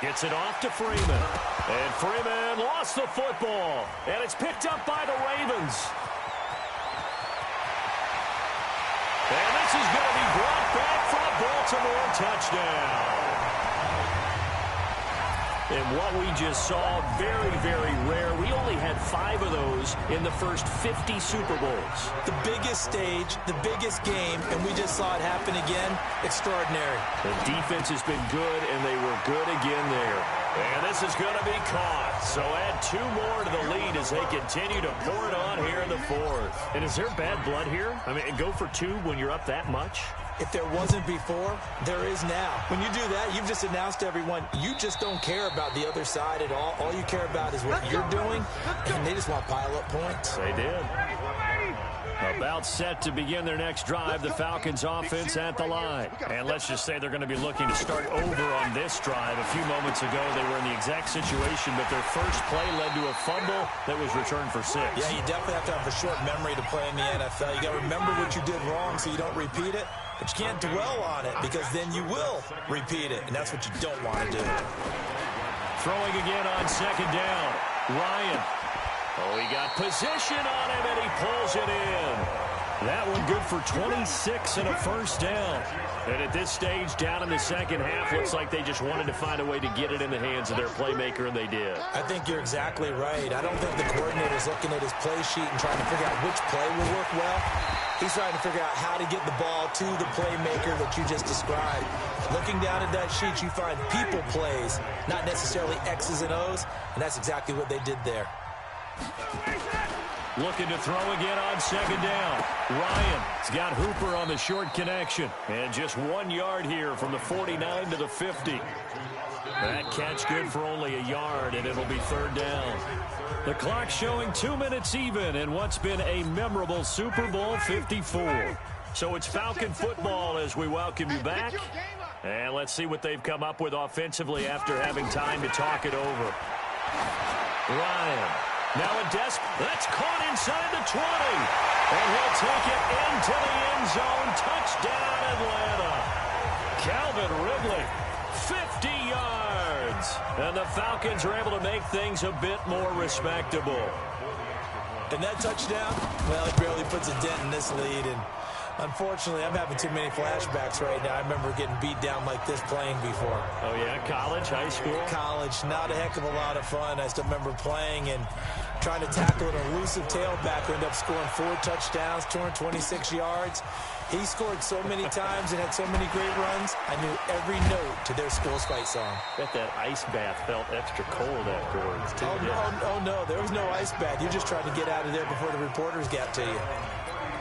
Gets it off to Freeman. And Freeman lost the football. And it's picked up by the Ravens. And this is going to be brought back for a Baltimore touchdown. And what we just saw, very, very rare. We only had 5 of those in the first 50 Super Bowls. The biggest stage, the biggest game, and we just saw it happen again. Extraordinary. The defense has been good, and they were good again there. And this is going to be caught. So add 2 more to the lead as they continue to pour it on here in the 4th. And is there bad blood here? I mean, go for 2 when you're up that much? If there wasn't before, there is now. When you do that, you've just announced to everyone, you just don't care about the other side at all. All you care about is what you're doing, and they just want to pile up points. They did. About set to begin their next drive, the Falcons offense at the line. And let's just say they're going to be looking to start over on this drive. A few moments ago, they were in the exact situation, but their first play led to a fumble that was returned for 6. Yeah, you definitely have to have a short memory to play in the NFL. You got to remember what you did wrong so you don't repeat it. But you can't dwell on it because then you will repeat it, and that's what you don't want to do. Throwing again on 2nd down. Ryan. Oh, he got position on him, and he pulls it in. That one good for 26 and a 1st down. And at this stage, down in the second half, looks like they just wanted to find a way to get it in the hands of their playmaker, and they did. I think you're exactly right. I don't think the coordinator's looking at his play sheet and trying to figure out which play will work well. He's trying to figure out how to get the ball to the playmaker that you just described. Looking down at that sheet, you find people plays, not necessarily X's and O's, and that's exactly what they did there. Looking to throw again on 2nd down. Ryan's got Hooper on the short connection. And just 1 yard here from the 49 to the 50. That catch good for only a yard, and it'll be 3rd down. The clock showing 2 minutes even in what's been a memorable Super Bowl 54. So it's Falcon football as we welcome you back. And let's see what they've come up with offensively after having time to talk it over. Ryan. Now a that's caught inside the 20. And he'll take it into the end zone. Touchdown, Atlanta. Calvin Ridley, 50 yards. And the Falcons are able to make things a bit more respectable. And that touchdown, well, it barely puts a dent in this lead. And unfortunately, I'm having too many flashbacks right now. I remember getting beat down like this playing before. Oh, yeah? College, high school? College. Not a heck of a lot of fun. I still remember playing and trying to tackle an elusive tailback who ended up scoring 4 touchdowns, 226 yards. He scored so many times and had so many great runs, I knew every note to their school's fight song. Bet that ice bath felt extra cold afterwards, too. Oh, no, there was no ice bath. You just tried to get out of there before the reporters got to you.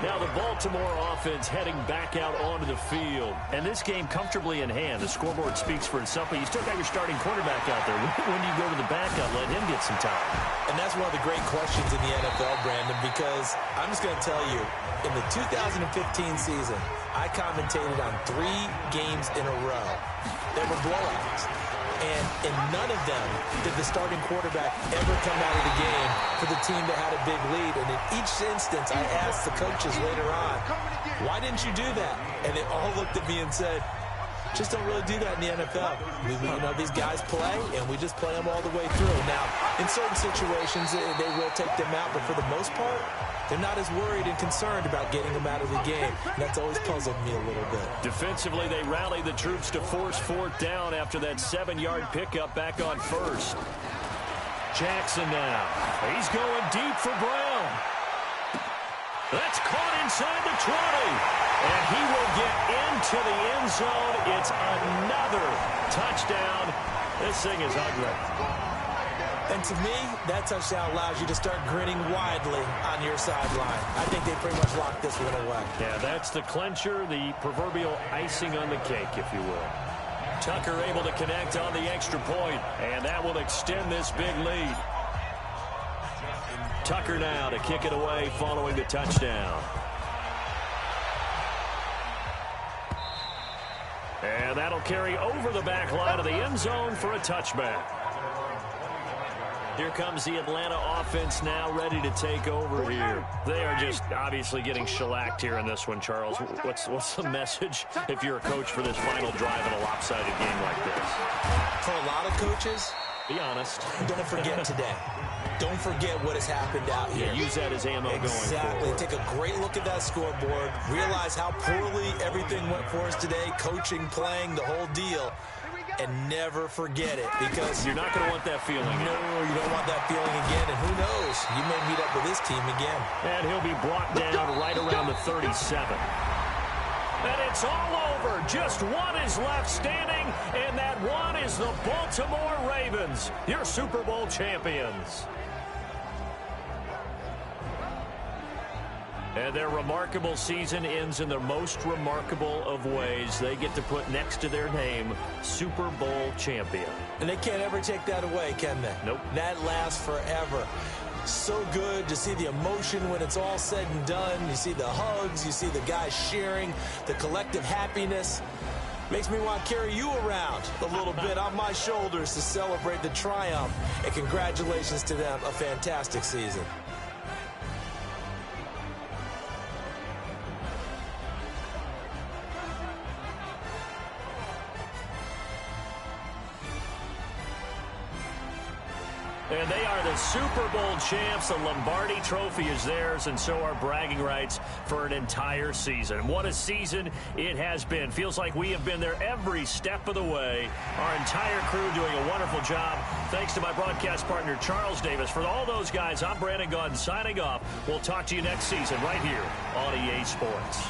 Now the Baltimore offense heading back out onto the field. And this game comfortably in hand. The scoreboard speaks for itself, but you still got your starting quarterback out there. When do you go to the backup, let him get some time? And that's one of the great questions in the NFL, Brandon, because I'm just going to tell you, in the 2015 season, I commentated on 3 games in a row that were blowouts. And in none of them did the starting quarterback ever come out of the game for the team that had a big lead. And in each instance, I asked the coaches later on, why didn't you do that? And they all looked at me and said, just don't really do that in the NFL. These guys play, and we just play them all the way through. Now, in certain situations, they will take them out, but for the most part, they're not as worried and concerned about getting them out of the game. And that's always puzzled me a little bit. Defensively, they rallied the troops to force 4th down after that 7-yard pickup back on 1st. Jackson now. He's going deep for Brown. That's caught inside the 20. And he will get into the end zone. It's another touchdown. This thing is ugly. And to me, that touchdown allows you to start grinning widely on your sideline. I think they pretty much locked this one away. Yeah, that's the clincher, the proverbial icing on the cake, if you will. Tucker able to connect on the extra point, and that will extend this big lead. Tucker now to kick it away following the touchdown. And that'll carry over the back line of the end zone for a touchback. Here comes the Atlanta offense now ready to take over here. They are just obviously getting shellacked here in this one, Charles. What's the message if you're a coach for this final drive in a lopsided game like this? For a lot of coaches, be honest. Don't forget today. Don't forget what has happened out here. Yeah, use that as ammo going forward. Exactly. Take a great look at that scoreboard. Realize how poorly everything went for us today. Coaching, playing, the whole deal. And never forget it, because you're not going to want that feeling. No, you don't want that feeling again. And who knows? You may meet up with this team again. And he'll be brought down right around the 37. And it's all over. Just one is left standing, and that one is the Baltimore Ravens, your Super Bowl champions. And their remarkable season ends in the most remarkable of ways. They get to put next to their name, Super Bowl champion. And they can't ever take that away, can they? Nope. That lasts forever. So good to see the emotion when it's all said and done. You see the hugs, you see the guys cheering, the collective happiness. Makes me want to carry you around a little bit on my shoulders to celebrate the triumph. And congratulations to them, a fantastic season. And they are the Super Bowl champs. The Lombardi Trophy is theirs, and so are bragging rights for an entire season. What a season it has been. Feels like we have been there every step of the way. Our entire crew doing a wonderful job. Thanks to my broadcast partner, Charles Davis. For all those guys, I'm Brandon Gaudin signing off. We'll talk to you next season right here on EA Sports.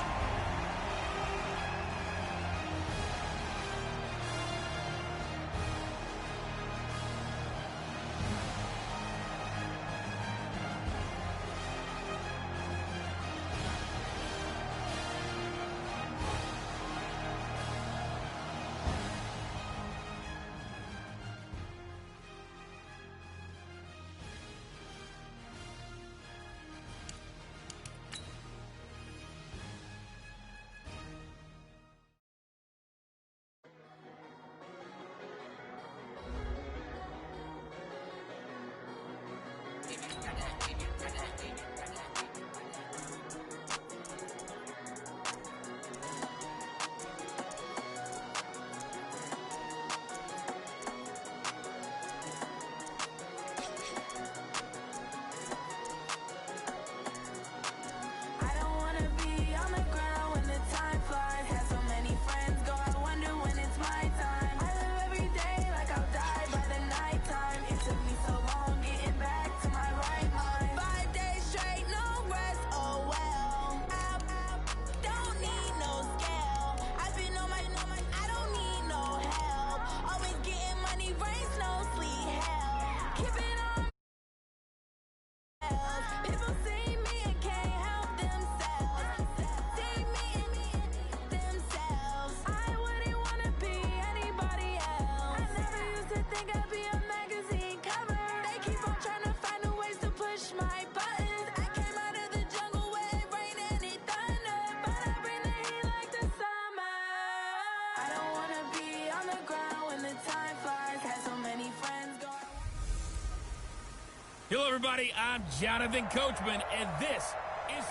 Hello, everybody. I'm Jonathan Coachman, and this is...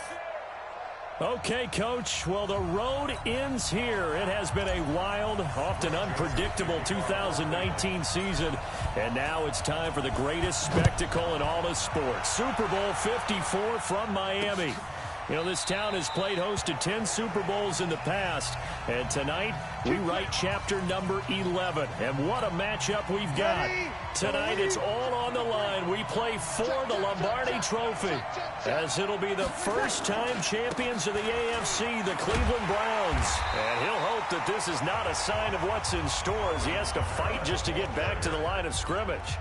Okay, Coach. Well, the road ends here. It has been a wild, often unpredictable 2019 season, and now it's time for the greatest spectacle in all of sports. Super Bowl 54 from Miami. You know, this town has played host to 10 Super Bowls in the past, and tonight we write chapter number 11. And what a matchup we've got. Tonight it's all on the line. We play for the Lombardi Trophy, as it'll be the first-time champions of the AFC, the Cleveland Browns. And he'll hope that this is not a sign of what's in store, as he has to fight just to get back to the line of scrimmage.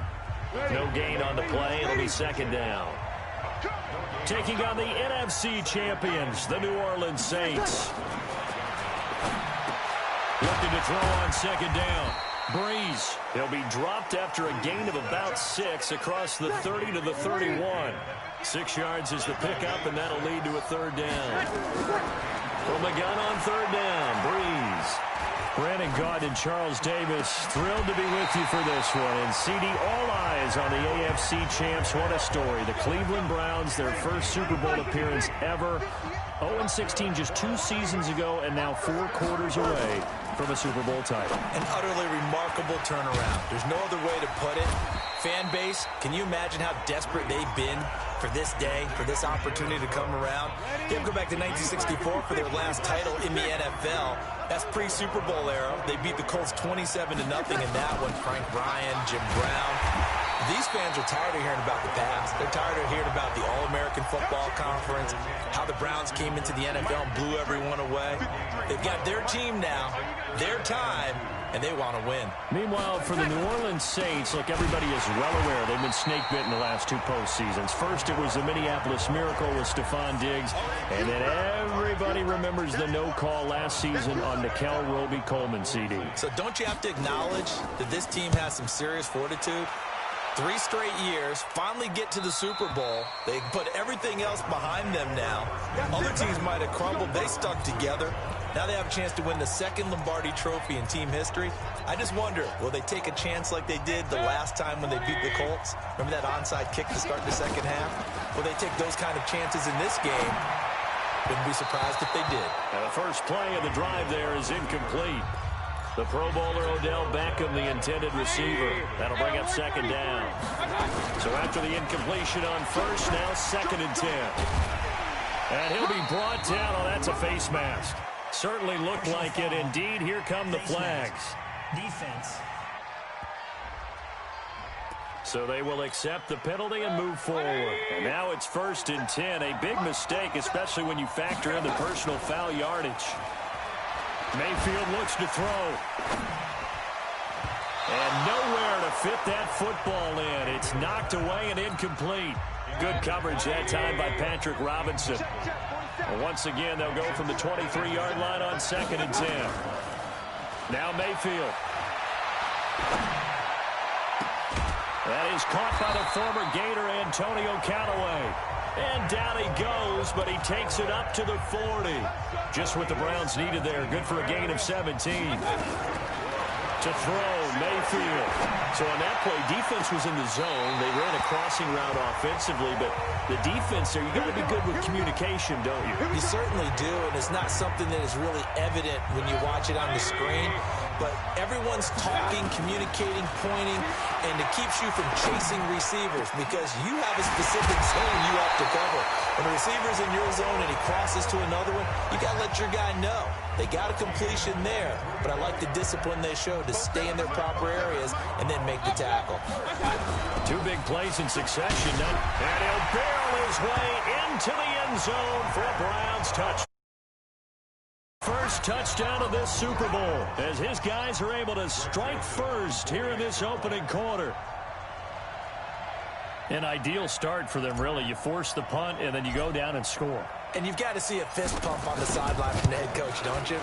No gain on the play. It'll be second down. Taking on the NFC champions, the New Orleans Saints. Looking to throw on second down. Breeze. He'll be dropped after a gain of about 6 across the 30 to the 31. 6 yards is the pickup, and that'll lead to a third down. From the gun on third down, Breeze. Brandon Gaudin and Charles Davis, thrilled to be with you for this one. And CD, all eyes on the AFC champs. What a story. The Cleveland Browns, their first Super Bowl appearance ever. 0-16 just 2 seasons ago, and now 4 quarters away from a Super Bowl title. An utterly remarkable turnaround. There's no other way to put it. Fan base, can you imagine how desperate they've been for this day, for this opportunity to come around? You have to go back to 1964 for their last title in the NFL. That's pre-Super Bowl era. They beat the Colts 27-0 in that one. Frank Ryan, Jim Brown. These fans are tired of hearing about the past. They're tired of hearing about the All-American Football Conference, how the Browns came into the NFL and blew everyone away. They've got their team now, their time, and they want to win. Meanwhile, for the New Orleans Saints, look, everybody is well aware they've been snake-bitten the last 2 postseasons. First, it was the Minneapolis Miracle with Stephon Diggs, and then everybody remembers the no-call last season on Nickel Roby-Coleman, CD. So don't you have to acknowledge that this team has some serious fortitude? 3 straight years, finally get to the Super Bowl. They put everything else behind them now. Other teams might have crumbled. They stuck together. Now they have a chance to win the 2nd Lombardi Trophy in team history. I just wonder, will they take a chance like they did the last time when they beat the Colts? Remember that onside kick to start the second half? Will they take those kind of chances in this game? Wouldn't be surprised if they did. And the first play of the drive there is incomplete. The Pro Bowler Odell Beckham, the intended receiver. That'll bring up second down. So after the incompletion on first, now 2nd and 10. And he'll be brought down. Oh, that's a face mask. Certainly looked like it. Indeed, here come the flags. Defense. So they will accept the penalty and move forward. And now it's 1st and 10. A big mistake, especially when you factor in the personal foul yardage. Mayfield looks to throw. And nowhere to fit that football in. It's knocked away and incomplete. Good coverage that time by Patrick Robinson. And once again, they'll go from the 23-yard line on 2nd and 10. Now Mayfield. That is caught by the former Gator Antonio Callaway. And down he goes, but he takes it up to the 40. Just what the Browns needed there. Good for a gain of 17. To throw, Mayfield. So on that play, defense was in the zone. They ran a crossing route offensively, but the defense there, you got to be good with communication, don't you? You certainly do, and it's not something that is really evident when you watch it on the screen. But everyone's talking, communicating, pointing, and it keeps you from chasing receivers because you have a specific zone you have to cover. When a receiver's in your zone and he crosses to another one, you got to let your guy know. They got a completion there, but I like the discipline they showed to stay in their proper areas and then make the tackle. 2 big plays in succession. And he'll barrel his way into the end zone for a Browns touchdown. First touchdown of this Super Bowl as his guys are able to strike first here in this opening quarter. An ideal start for them, really. You force the punt, and then you go down and score. And you've got to see a fist pump on the sideline from the head coach, don't you?